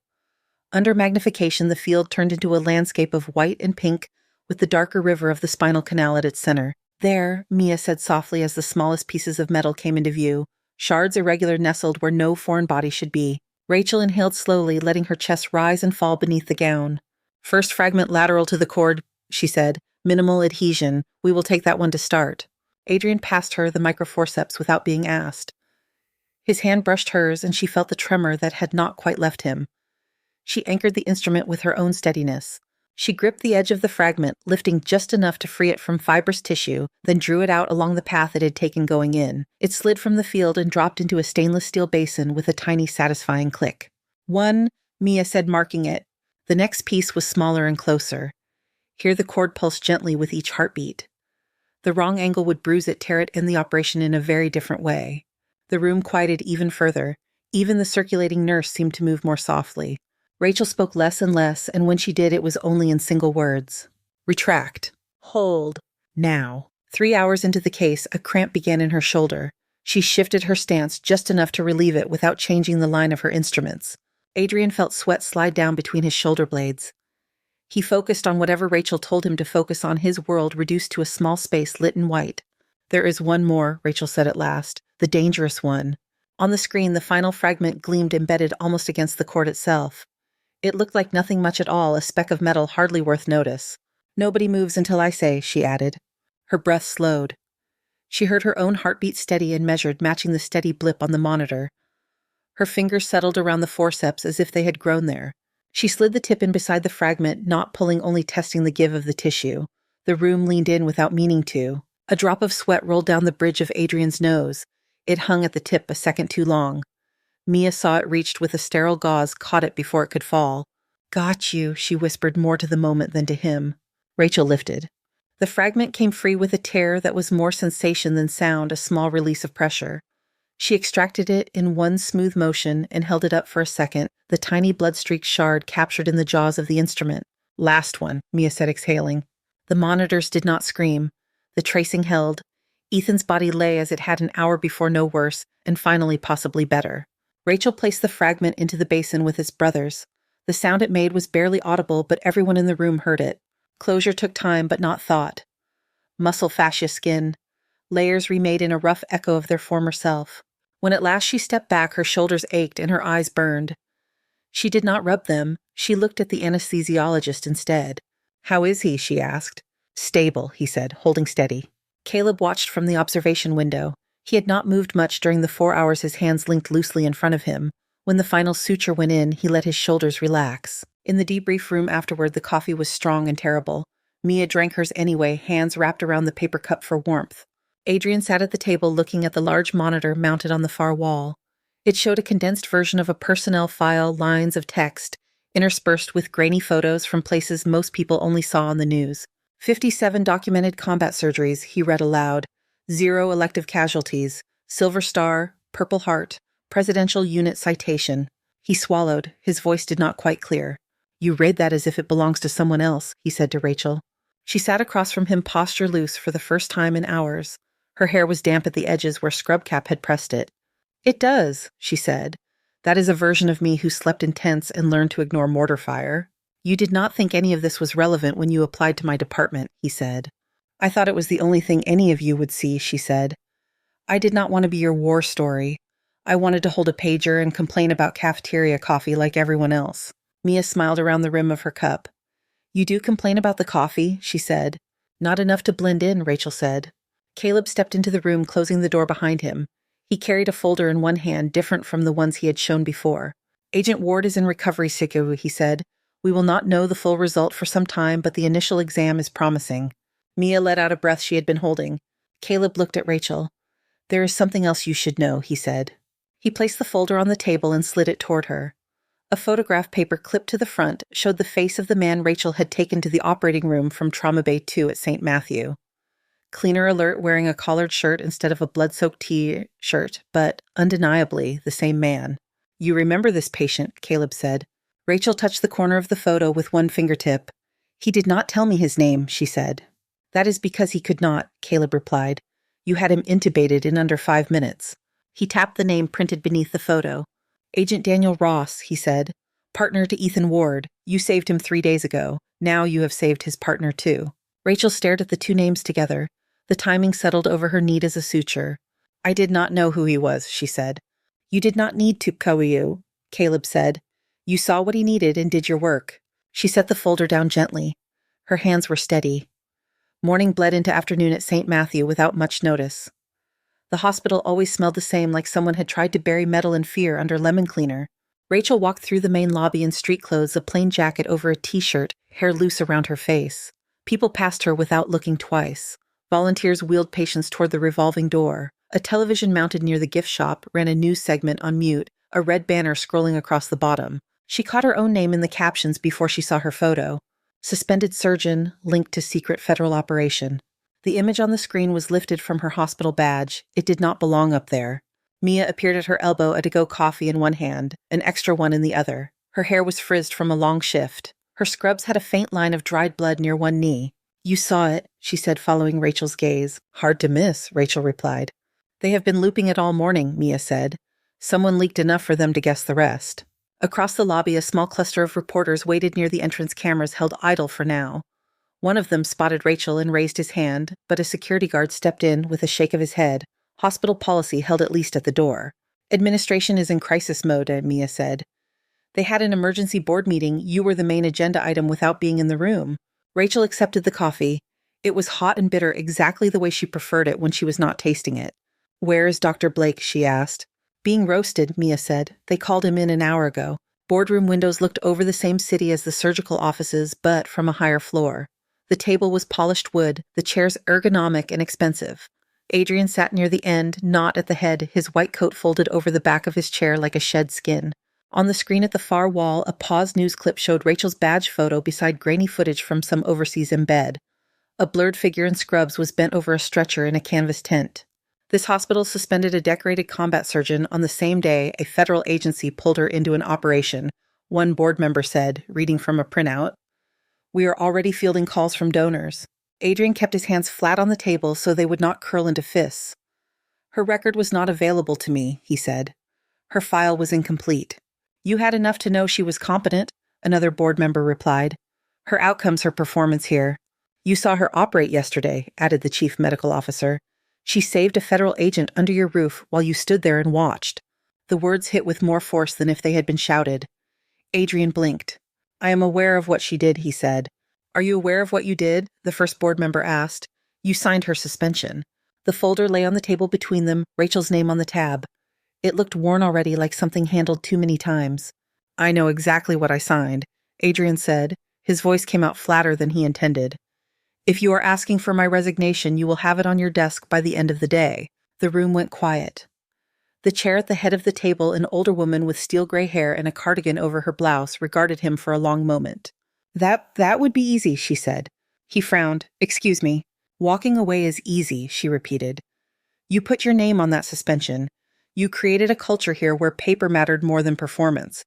Under magnification, the field turned into a landscape of white and pink, with the darker river of the spinal canal at its center. "There," Mia said softly as the smallest pieces of metal came into view, shards irregular nestled where no foreign body should be. Rachel inhaled slowly, letting her chest rise and fall beneath the gown. "First fragment lateral to the cord," she said. "Minimal adhesion. We will take that one to start." Adrian passed her the microforceps without being asked. His hand brushed hers, and she felt the tremor that had not quite left him. She anchored the instrument with her own steadiness. She gripped the edge of the fragment, lifting just enough to free it from fibrous tissue, then drew it out along the path it had taken going in. It slid from the field and dropped into a stainless steel basin with a tiny, satisfying click. "One," Mia said, marking it. The next piece was smaller and closer. Hear the cord pulse gently with each heartbeat. The wrong angle would bruise it, tear it, end the operation in a very different way. The room quieted even further. Even the circulating nurse seemed to move more softly. Rachel spoke less and less, and when she did, it was only in single words. "Retract. Hold. Now." 3 hours into the case, a cramp began in her shoulder. She shifted her stance just enough to relieve it without changing the line of her instruments. Adrian felt sweat slide down between his shoulder blades. He focused on whatever Rachel told him to focus on, his world reduced to a small space lit in white. "There is one more," Rachel said at last, "the dangerous one." On the screen, the final fragment gleamed, embedded almost against the cord itself. It looked like nothing much at all, a speck of metal hardly worth notice. "Nobody moves until I say," she added. Her breath slowed. She heard her own heartbeat steady and measured, matching the steady blip on the monitor. Her fingers settled around the forceps as if they had grown there. She slid the tip in beside the fragment, not pulling, only testing the give of the tissue. The room leaned in without meaning to. A drop of sweat rolled down the bridge of Adrian's nose. It hung at the tip a second too long. Mia saw it reached with a sterile gauze, caught it before it could fall. "Got you," she whispered, more to the moment than to him. Rachel lifted. The fragment came free with a tear that was more sensation than sound, a small release of pressure. She extracted it in one smooth motion and held it up for a second, the tiny blood-streaked shard captured in the jaws of the instrument. "Last one," Mia said, exhaling. The monitors did not scream. The tracing held. Ethan's body lay as it had an hour before, no worse, and finally possibly better. Rachel placed the fragment into the basin with its brothers. The sound it made was barely audible, but everyone in the room heard it. Closure took time, but not thought. Muscle, fascia, skin. Layers remade in a rough echo of their former self. When at last she stepped back, her shoulders ached and her eyes burned. She did not rub them. She looked at the anesthesiologist instead. "How is he?" she asked. "Stable," he said, holding steady. Caleb watched from the observation window. He had not moved much during the 4 hours his hands linked loosely in front of him. When the final suture went in, he let his shoulders relax. In the debrief room afterward, the coffee was strong and terrible. Mia drank hers anyway, hands wrapped around the paper cup for warmth. Adrian sat at the table looking at the large monitor mounted on the far wall. It showed a condensed version of a personnel file, lines of text, interspersed with grainy photos from places most people only saw on the news. 57 documented combat surgeries, he read aloud. 0 elective casualties. Silver Star, Purple Heart, Presidential Unit Citation. He swallowed. His voice did not quite clear. You read that as if it belongs to someone else, he said to Rachel. She sat across from him, posture loose for the first time in hours. Her hair was damp at the edges where Scrub Cap had pressed it. It does, she said. That is a version of me who slept in tents and learned to ignore mortar fire. You did not think any of this was relevant when you applied to my department, he said. I thought it was the only thing any of you would see, she said. I did not want to be your war story. I wanted to hold a pager and complain about cafeteria coffee like everyone else. Mia smiled around the rim of her cup. You do complain about the coffee, she said. Not enough to blend in, Rachel said. Caleb stepped into the room, closing the door behind him. He carried a folder in one hand, different from the ones he had shown before. Agent Ward is in recovery, Siku, he said. We will not know the full result for some time, but the initial exam is promising. Mia let out a breath she had been holding. Caleb looked at Rachel. There is something else you should know, he said. He placed the folder on the table and slid it toward her. A photograph paper clipped to the front showed the face of the man Rachel had taken to the operating room from Trauma Bay 2 at St. Matthew. Cleaner alert, wearing a collared shirt instead of a blood-soaked T-shirt, but undeniably the same man. You remember this patient, Caleb said. Rachel touched the corner of the photo with one fingertip. He did not tell me his name, she said. That is because he could not, Caleb replied. You had him intubated in under 5 minutes. He tapped the name printed beneath the photo. Agent Daniel Ross, he said. Partner to Ethan Ward. You saved him 3 days ago. Now you have saved his partner too. Rachel stared at the two names together. The timing settled over her neat as a suture. I did not know who he was, she said. You did not need to, Kauiu, Caleb said. You saw what he needed and did your work. She set the folder down gently. Her hands were steady. Morning bled into afternoon at St. Matthew without much notice. The hospital always smelled the same, like someone had tried to bury metal and fear under lemon cleaner. Rachel walked through the main lobby in street clothes, a plain jacket over a t-shirt, hair loose around her face. People passed her without looking twice. Volunteers wheeled patients toward the revolving door. A television mounted near the gift shop ran a news segment on mute, a red banner scrolling across the bottom. She caught her own name in the captions before she saw her photo. Suspended surgeon, linked to secret federal operation. The image on the screen was lifted from her hospital badge. It did not belong up there. Mia appeared at her elbow, a to-go coffee in one hand, an extra one in the other. Her hair was frizzed from a long shift. Her scrubs had a faint line of dried blood near one knee. You saw it, she said, following Rachel's gaze. Hard to miss, Rachel replied. They have been looping it all morning, Mia said. Someone leaked enough for them to guess the rest. Across the lobby, a small cluster of reporters waited near the entrance, cameras held idle for now. One of them spotted Rachel and raised his hand, but a security guard stepped in with a shake of his head. Hospital policy held at least at the door. Administration is in crisis mode, Mia said. They had an emergency board meeting. You were the main agenda item without being in the room. Rachel accepted the coffee. It was hot and bitter, exactly the way she preferred it when she was not tasting it. Where is Dr. Blake? She asked. Being roasted, Mia said. They called him in an hour ago. Boardroom windows looked over the same city as the surgical offices, but from a higher floor. The table was polished wood, the chairs ergonomic and expensive. Adrian sat near the end, not at the head, his white coat folded over the back of his chair like a shed skin. On the screen at the far wall, a paused news clip showed Rachel's badge photo beside grainy footage from some overseas embed. A blurred figure in scrubs was bent over a stretcher in a canvas tent. This hospital suspended a decorated combat surgeon on the same day a federal agency pulled her into an operation, one board member said, reading from a printout. We are already fielding calls from donors. Adrian kept his hands flat on the table so they would not curl into fists. Her record was not available to me, he said. Her file was incomplete. You had enough to know she was competent, another board member replied. Her outcomes, her performance here. You saw her operate yesterday, added the chief medical officer. She saved a federal agent under your roof while you stood there and watched. The words hit with more force than if they had been shouted. Adrian blinked. I am aware of what she did, he said. Are you aware of what you did? The first board member asked. You signed her suspension. The folder lay on the table between them, Rachel's name on the tab. It looked worn already, like something handled too many times. I know exactly what I signed, Adrian said. His voice came out flatter than he intended. If you are asking for my resignation, you will have it on your desk by the end of the day. The room went quiet. The chair at the head of the table, an older woman with steel gray hair and a cardigan over her blouse, regarded him for a long moment. That would be easy, she said. He frowned. Excuse me. Walking away is easy, she repeated. You put your name on that suspension. You created a culture here where paper mattered more than performance.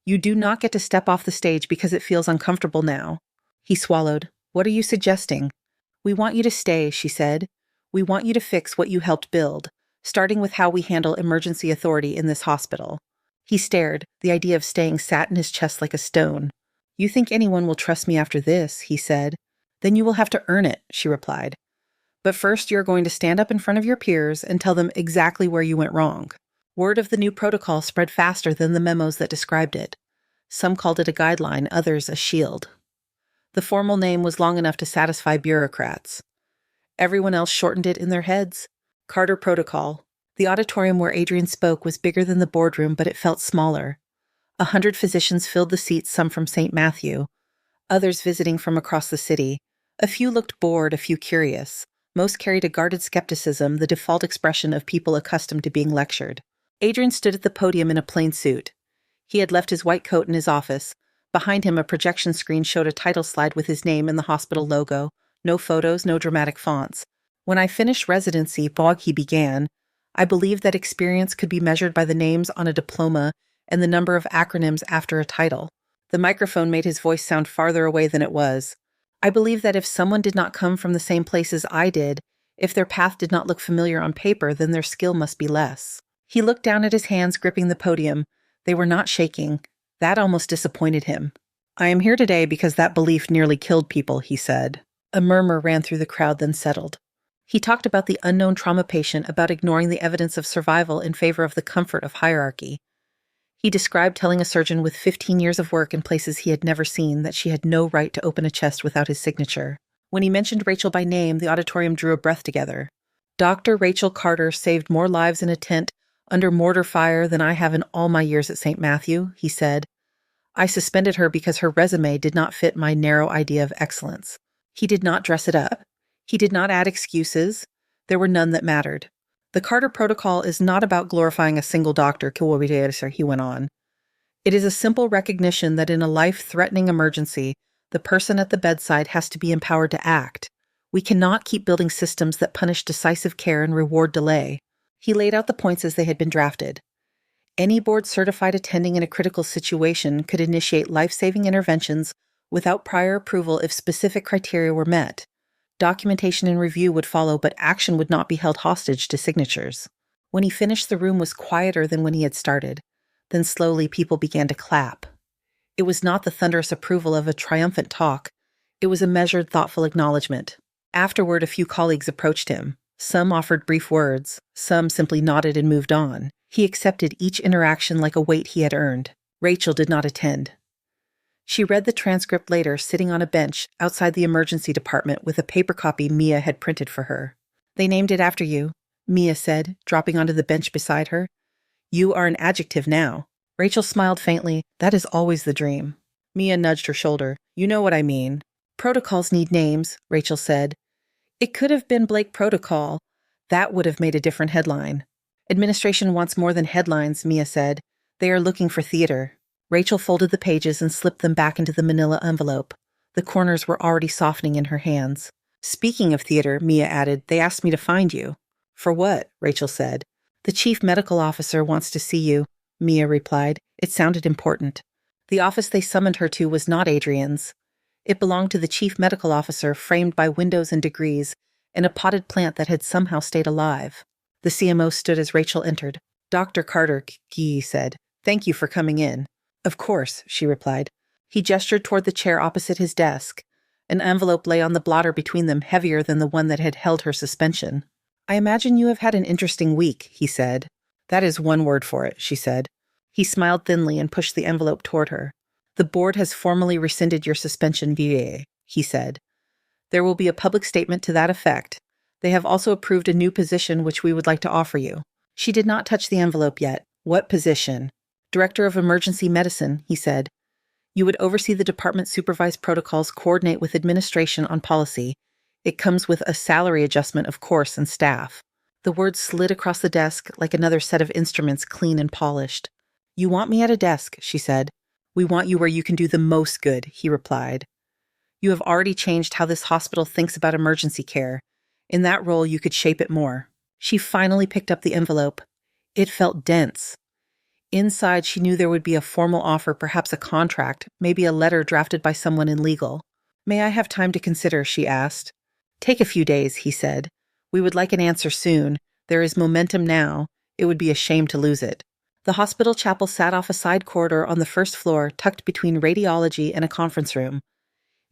You do not get to step off the stage because it feels uncomfortable now. He swallowed. What are you suggesting? We want you to stay, she said. We want you to fix what you helped build, starting with how we handle emergency authority in this hospital. He stared. The idea of staying sat in his chest like a stone. You think anyone will trust me after this, he said. Then you will have to earn it, she replied. But first you're going to stand up in front of your peers and tell them exactly where you went wrong. Word of the new protocol spread faster than the memos that described it. Some called it a guideline, others a shield. The formal name was long enough to satisfy bureaucrats. Everyone else shortened it in their heads. Carter Protocol. The auditorium where Adrian spoke was bigger than the boardroom, but it felt smaller. 100 physicians filled the seats, some from St. Matthew, others visiting from across the city. A few looked bored, a few curious. Most carried a guarded skepticism, the default expression of people accustomed to being lectured. Adrian stood at the podium in a plain suit. He had left his white coat in his office. Behind him, a projection screen showed a title slide with his name and the hospital logo. No photos, no dramatic fonts. When I finished residency, he began, I believed that experience could be measured by the names on a diploma and the number of acronyms after a title. The microphone made his voice sound farther away than it was. I believe that if someone did not come from the same place as I did, if their path did not look familiar on paper, then their skill must be less. He looked down at his hands gripping the podium. They were not shaking. That almost disappointed him. I am here today because that belief nearly killed people, he said. A murmur ran through the crowd, then settled. He talked about the unknown trauma patient, about ignoring the evidence of survival in favor of the comfort of hierarchy. He described telling a surgeon with 15 years of work in places he had never seen that she had no right to open a chest without his signature. When he mentioned Rachel by name, the auditorium drew a breath together. Dr. Rachel Carter saved more lives in a tent under mortar fire than I have in all my years at St. Matthew, he said. I suspended her because her resume did not fit my narrow idea of excellence. He did not dress it up. He did not add excuses. There were none that mattered. The Carter Protocol is not about glorifying a single doctor, he went on. It is a simple recognition that in a life-threatening emergency, the person at the bedside has to be empowered to act. We cannot keep building systems that punish decisive care and reward delay. He laid out the points as they had been drafted. Any board-certified attending in a critical situation could initiate life-saving interventions without prior approval if specific criteria were met. Documentation and review would follow, but action would not be held hostage to signatures. When he finished, the room was quieter than when he had started. Then slowly people began to clap. It was not the thunderous approval of a triumphant talk. It was a measured, thoughtful acknowledgement. Afterward, a few colleagues approached him. Some offered brief words. Some simply nodded and moved on. He accepted each interaction like a weight he had earned. Rachel did not attend. She read the transcript later, sitting on a bench outside the emergency department with a paper copy Mia had printed for her. They named it after you, Mia said, dropping onto the bench beside her. You are an adjective now. Rachel smiled faintly. That is always the dream. Mia nudged her shoulder. You know what I mean. Protocols need names, Rachel said. It could have been Blake Protocol. That would have made a different headline. Administration wants more than headlines, Mia said. They are looking for theater. Rachel folded the pages and slipped them back into the manila envelope. The corners were already softening in her hands. Speaking of theater, Mia added, they asked me to find you. For what? Rachel said. The chief medical officer wants to see you, Mia replied. It sounded important. The office they summoned her to was not Adrian's. It belonged to the chief medical officer, framed by windows and degrees, in a potted plant that had somehow stayed alive. The CMO stood as Rachel entered. Dr. Carter, he said. Thank you for coming in. Of course, she replied. He gestured toward the chair opposite his desk. An envelope lay on the blotter between them, heavier than the one that had held her suspension. I imagine you have had an interesting week, he said. That is one word for it, she said. He smiled thinly and pushed the envelope toward her. The board has formally rescinded your suspension, VA, he said. There will be a public statement to that effect. They have also approved a new position which we would like to offer you. She did not touch the envelope yet. What position? Director of Emergency Medicine, he said. You would oversee the department's supervised protocols, coordinate with administration on policy. It comes with a salary adjustment, of course, and staff. The words slid across the desk like another set of instruments, clean and polished. "You want me at a desk," she said. "We want you where you can do the most good," he replied. "You have already changed how this hospital thinks about emergency care. In that role, you could shape it more." She finally picked up the envelope. It felt dense. Inside, she knew there would be a formal offer, perhaps a contract, maybe a letter drafted by someone in legal. "May I have time to consider?" she asked. "Take a few days," he said. "We would like an answer soon. There is momentum now. It would be a shame to lose it." The hospital chapel sat off a side corridor on the first floor, tucked between radiology and a conference room.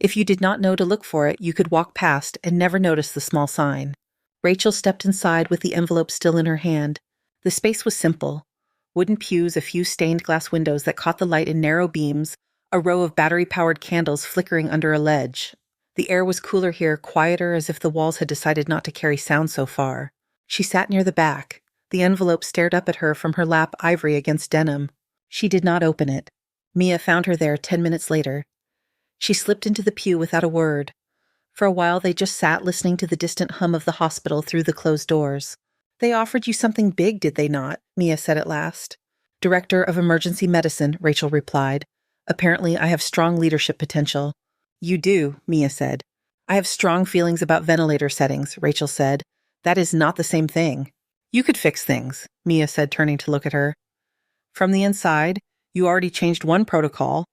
If you did not know to look for it, you could walk past and never notice the small sign. Rachel stepped inside with the envelope still in her hand. The space was simple. Wooden pews, a few stained glass windows that caught the light in narrow beams, a row of battery-powered candles flickering under a ledge. The air was cooler here, quieter, as if the walls had decided not to carry sound so far. She sat near the back. The envelope stared up at her from her lap, ivory against denim. She did not open it. Mia found her there 10 minutes later. She slipped into the pew without a word. For a while they just sat listening to the distant hum of the hospital through the closed doors. "They offered you something big, did they not?" Mia said at last. "Director of Emergency Medicine," Rachel replied. "Apparently I have strong leadership potential." "You do," Mia said. "I have strong feelings about ventilator settings," Rachel said. "That is not the same thing." "You could fix things," Mia said, turning to look at her. "From the inside, you already changed one protocol.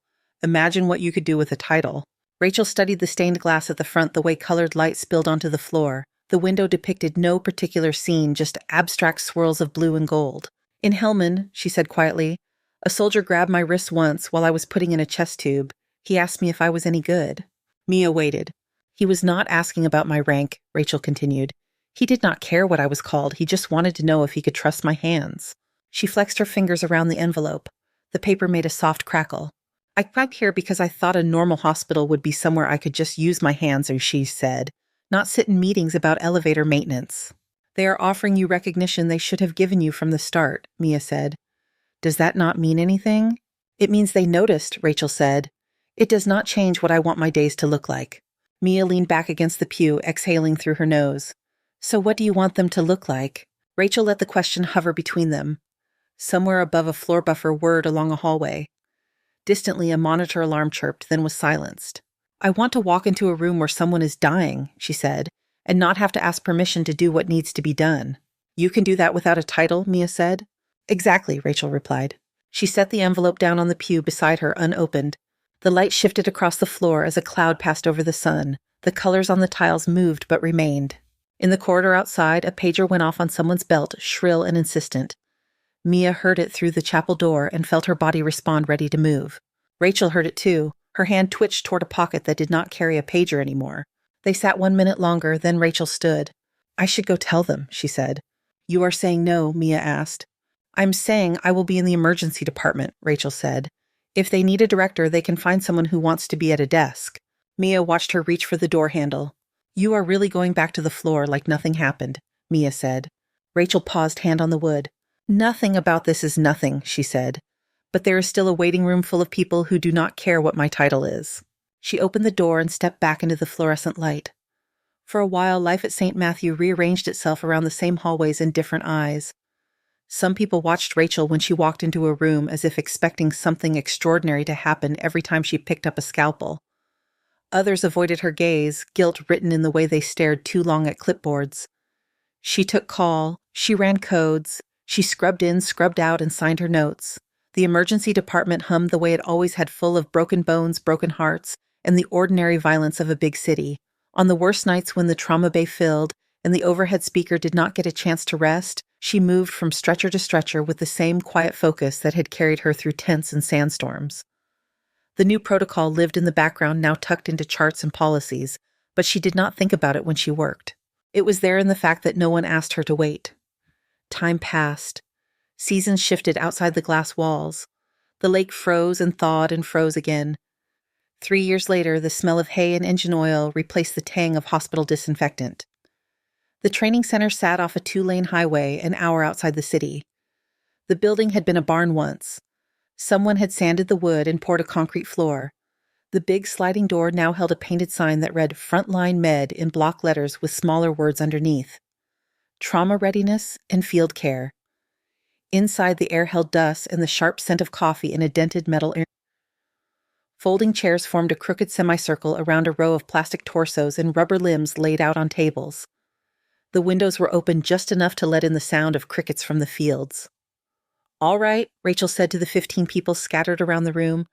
Imagine what you could do with a title." Rachel studied the stained glass at the front, the way colored light spilled onto the floor. The window depicted no particular scene, just abstract swirls of blue and gold. "In Helmand," she said quietly, "a soldier grabbed my wrist once while I was putting in a chest tube. He asked me if I was any good." Mia waited. "He was not asking about my rank," Rachel continued. "He did not care what I was called. He just wanted to know if he could trust my hands." She flexed her fingers around the envelope. The paper made a soft crackle. "I came here because I thought a normal hospital would be somewhere I could just use my hands," she said, "not sit in meetings about elevator maintenance." "They are offering you recognition they should have given you from the start," Mia said. "Does that not mean anything?" "It means they noticed," Rachel said. "It does not change what I want my days to look like." Mia leaned back against the pew, exhaling through her nose. "So what do you want them to look like?" Rachel let the question hover between them. Somewhere above a floor buffer whirred along a hallway. Distantly, a monitor alarm chirped, then was silenced. "I want to walk into a room where someone is dying," she said, "and not have to ask permission to do what needs to be done." "You can do that without a title," Mia said. "Exactly," Rachel replied. She set the envelope down on the pew beside her, unopened. The light shifted across the floor as a cloud passed over the sun. The colors on the tiles moved but remained. In the corridor outside, a pager went off on someone's belt, shrill and insistent. Mia heard it through the chapel door and felt her body respond, ready to move. Rachel heard it too. Her hand twitched toward a pocket that did not carry a pager anymore. They sat 1 minute longer, then Rachel stood. "I should go tell them," she said. "You are saying no?" Mia asked. "I'm saying I will be in the emergency department," Rachel said. "If they need a director, they can find someone who wants to be at a desk." Mia watched her reach for the door handle. "You are really going back to the floor like nothing happened," Mia said. Rachel paused, hand on the wood. "Nothing about this is nothing," she said. "But there is still a waiting room full of people who do not care what my title is." She opened the door and stepped back into the fluorescent light. For a while, life at St. Matthew rearranged itself around the same hallways in different eyes. Some people watched Rachel when she walked into a room as if expecting something extraordinary to happen every time she picked up a scalpel. Others avoided her gaze, guilt written in the way they stared too long at clipboards. She took call, she ran codes, she scrubbed in, scrubbed out, and signed her notes. The emergency department hummed the way it always had, full of broken bones, broken hearts, and the ordinary violence of a big city. On the worst nights when the trauma bay filled and the overhead speaker did not get a chance to rest, she moved from stretcher to stretcher with the same quiet focus that had carried her through tents and sandstorms. The new protocol lived in the background, now tucked into charts and policies, but she did not think about it when she worked. It was there in the fact that no one asked her to wait. Time passed. Seasons shifted outside the glass walls. The lake froze and thawed and froze again. 3 years later, the smell of hay and engine oil replaced the tang of hospital disinfectant. The training center sat off a 2-lane highway an hour outside the city. The building had been a barn once. Someone had sanded the wood and poured a concrete floor. The big sliding door now held a painted sign that read Frontline Med in block letters with smaller words underneath. trauma readiness, and field care. Inside, the air held dust and the sharp scent of coffee in a dented metal air. Folding chairs formed a crooked semicircle around a row of plastic torsos and rubber limbs laid out on tables. The windows were open just enough to let in the sound of crickets from the fields. "All right," Rachel said to the 15 people scattered around the room.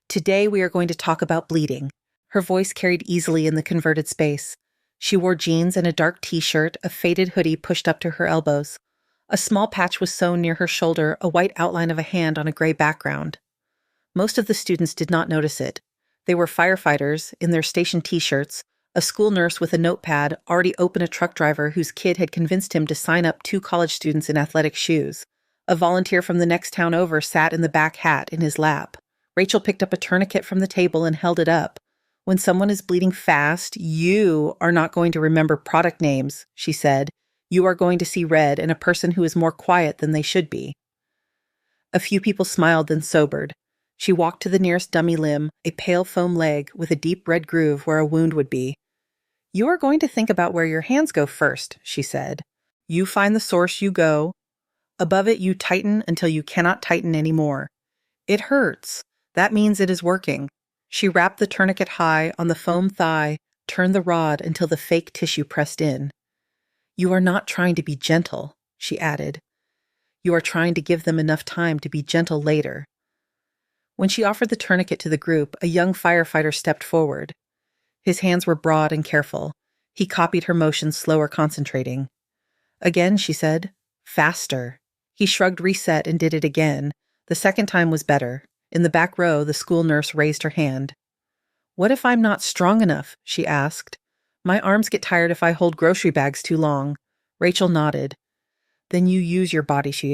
"Today we are going to talk about bleeding." Her voice carried easily in the converted space. She wore jeans and a dark t-shirt, a faded hoodie pushed up to her elbows. A small patch was sewn near her shoulder, a white outline of a hand on a gray background. Most of the students did not notice it. They were firefighters, in their station t-shirts, a school nurse with a notepad, already open a truck driver whose kid had convinced him to sign up 2 college students in athletic shoes. A volunteer from the next town over sat in the back hat in his lap. Rachel picked up a tourniquet from the table and held it up. "When someone is bleeding fast, you are not going to remember product names," she said. "You are going to see red and a person who is more quiet than they should be." A few people smiled, then sobered. She walked to the nearest dummy limb, a pale foam leg with a deep red groove where a wound would be. "You are going to think about where your hands go first," she said. "You find the source, you go. Above it, you tighten until you cannot tighten anymore. It hurts. That means it is working." She wrapped the tourniquet high on the foam thigh, turned the rod until the fake tissue pressed in. "You are not trying to be gentle," she added. "You are trying to give them enough time to be gentle later." When she offered the tourniquet to the group, a young firefighter stepped forward. His hands were broad and careful. He copied her motions, slower, concentrating. "Again," she said. "Faster." He shrugged reset and did it again. The second time was better. In the back row, the school nurse raised her hand. "What if I'm not strong enough?" she asked. "My arms get tired if I hold grocery bags too long." Rachel nodded. "Then you use your body," she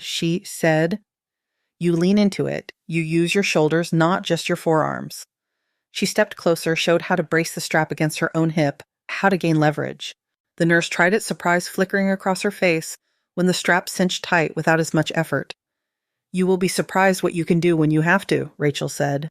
she said. "You lean into it. You use your shoulders, not just your forearms." She stepped closer, showed how to brace the strap against her own hip, how to gain leverage. The nurse tried it, surprise flickering across her face when the strap cinched tight without as much effort. "You will be surprised what you can do when you have to," Rachel said.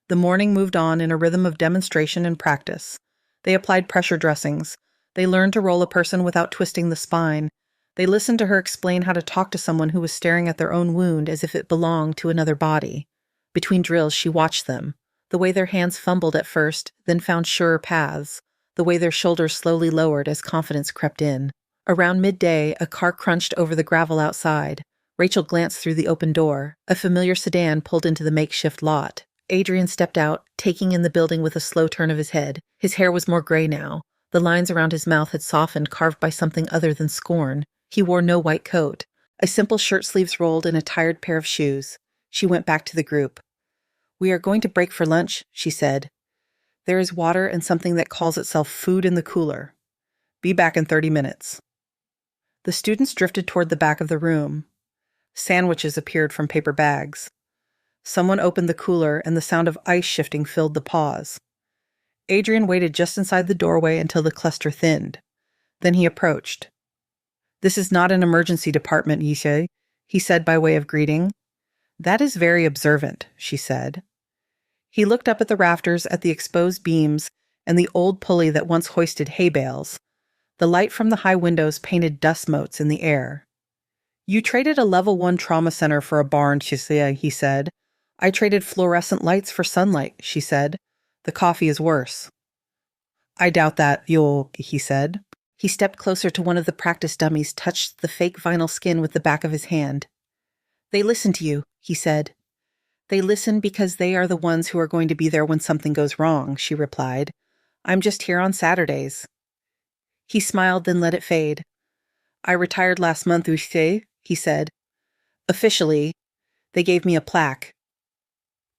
The morning moved on in a rhythm of demonstration and practice. They applied pressure dressings. They learned to roll a person without twisting the spine. They listened to her explain how to talk to someone who was staring at their own wound as if it belonged to another body. Between drills, she watched them. The way their hands fumbled at first, then found surer paths. The way their shoulders slowly lowered as confidence crept in. Around midday, a car crunched over the gravel outside. Rachel glanced through the open door. A familiar sedan pulled into the makeshift lot. Adrian stepped out, taking in the building with a slow turn of his head. His hair was more gray now. The lines around his mouth had softened, carved by something other than scorn. He wore no white coat. A simple shirt sleeves rolled and a tired pair of shoes. She went back to the group. "We are going to break for lunch," she said. "There is water and something that calls itself food in the cooler. Be back in 30 minutes. The students drifted toward the back of the room. Sandwiches appeared from paper bags. Someone opened the cooler and the sound of ice shifting filled the pause. Adrian waited just inside the doorway until the cluster thinned. Then he approached. "This is not an emergency department, Yishe," he said by way of greeting. "That is very observant," she said. He looked up at the rafters, at the exposed beams, and the old pulley that once hoisted hay bales. The light from the high windows painted dust motes in the air. "You traded a level 1 trauma center for a barn," he said. "I traded fluorescent lights for sunlight," she said. "The coffee is worse." "I doubt that, he said. He stepped closer to one of the practice dummies, touched the fake vinyl skin with the back of his hand. "They listen to you," he said. "They listen because they are the ones who are going to be there when something goes wrong," she replied. "I'm just here on Saturdays." He smiled, then let it fade. "I retired last month, he said. "Officially, they gave me a plaque."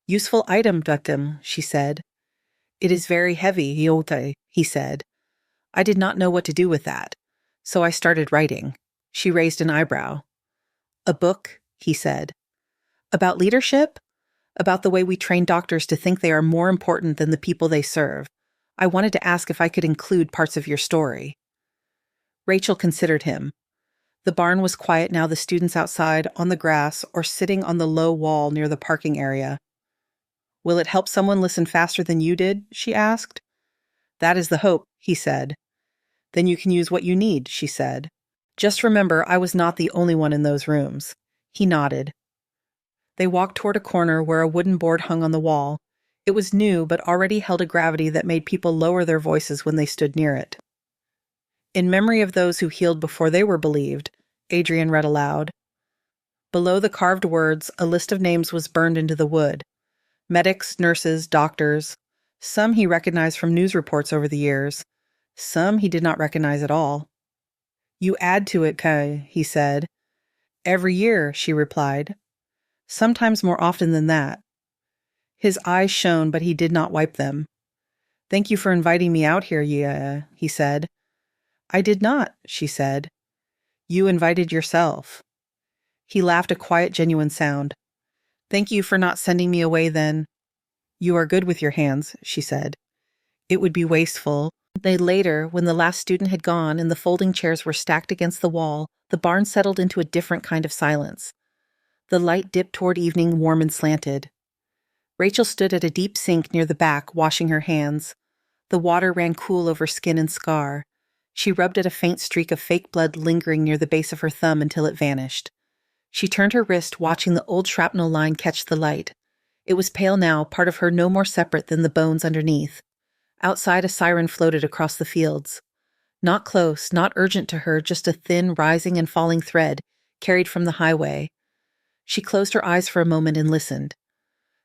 "Useful item, Duktim," she said. "It is very heavy, he said. I did not know what to do with that, so I started writing." She raised an eyebrow. "A book," he said. "About leadership? About the way we train doctors to think they are more important than the people they serve. I wanted to ask if I could include parts of your story." Rachel considered him. The barn was quiet now, the students outside, on the grass, or sitting on the low wall near the parking area. "Will it help someone listen faster than you did?" she asked. "That is the hope," he said. Then you can use what you need, she said. Just remember, I was not the only one in those rooms. He nodded. They walked toward a corner where a wooden board hung on the wall. It was new, but already held a gravity that made people lower their voices when they stood near it. In memory of those who healed before they were believed, Adrian read aloud. Below the carved words, a list of names was burned into the wood. Medics, nurses, doctors. Some he recognized from news reports over the years. Some he did not recognize at all. You add to it, Kai, he said. Every year, she replied. Sometimes more often than that. His eyes shone, but he did not wipe them. Thank you for inviting me out here, Yea, he said. I did not, she said. You invited yourself. He laughed a quiet, genuine sound. Thank you for not sending me away then. You are good with your hands, she said. It would be wasteful. Later, when the last student had gone and the folding chairs were stacked against the wall, the barn settled into a different kind of silence. The light dipped toward evening, warm and slanted. Rachel stood at a deep sink near the back, washing her hands. The water ran cool over skin and scar. She rubbed at a faint streak of fake blood lingering near the base of her thumb until it vanished. She turned her wrist, watching the old shrapnel line catch the light. It was pale now, part of her no more separate than the bones underneath. Outside, a siren floated across the fields. Not close, not urgent to her, just a thin, rising and falling thread, carried from the highway. She closed her eyes for a moment and listened.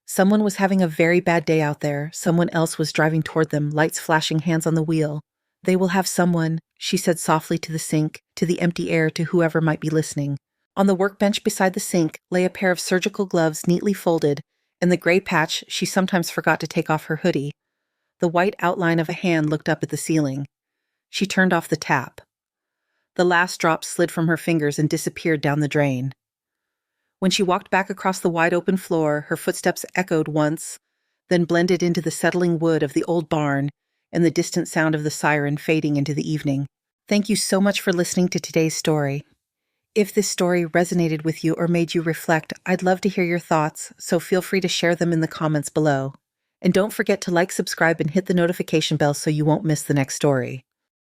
Someone was having a very bad day out there. Someone else was driving toward them, lights flashing, hands on the wheel. They will have someone, she said softly to the sink, to the empty air, to whoever might be listening. On the workbench beside the sink lay a pair of surgical gloves neatly folded, and the gray patch she sometimes forgot to take off her hoodie. The white outline of a hand looked up at the ceiling. She turned off the tap. The last drop slid from her fingers and disappeared down the drain. When she walked back across the wide-open floor, her footsteps echoed once, then blended into the settling wood of the old barn and the distant sound of the siren fading into the evening. Thank you so much for listening to today's story. If this story resonated with you or made you reflect, I'd love to hear your thoughts, so feel free to share them in the comments below. And don't forget to like, subscribe, and hit the notification bell so you won't miss the next story.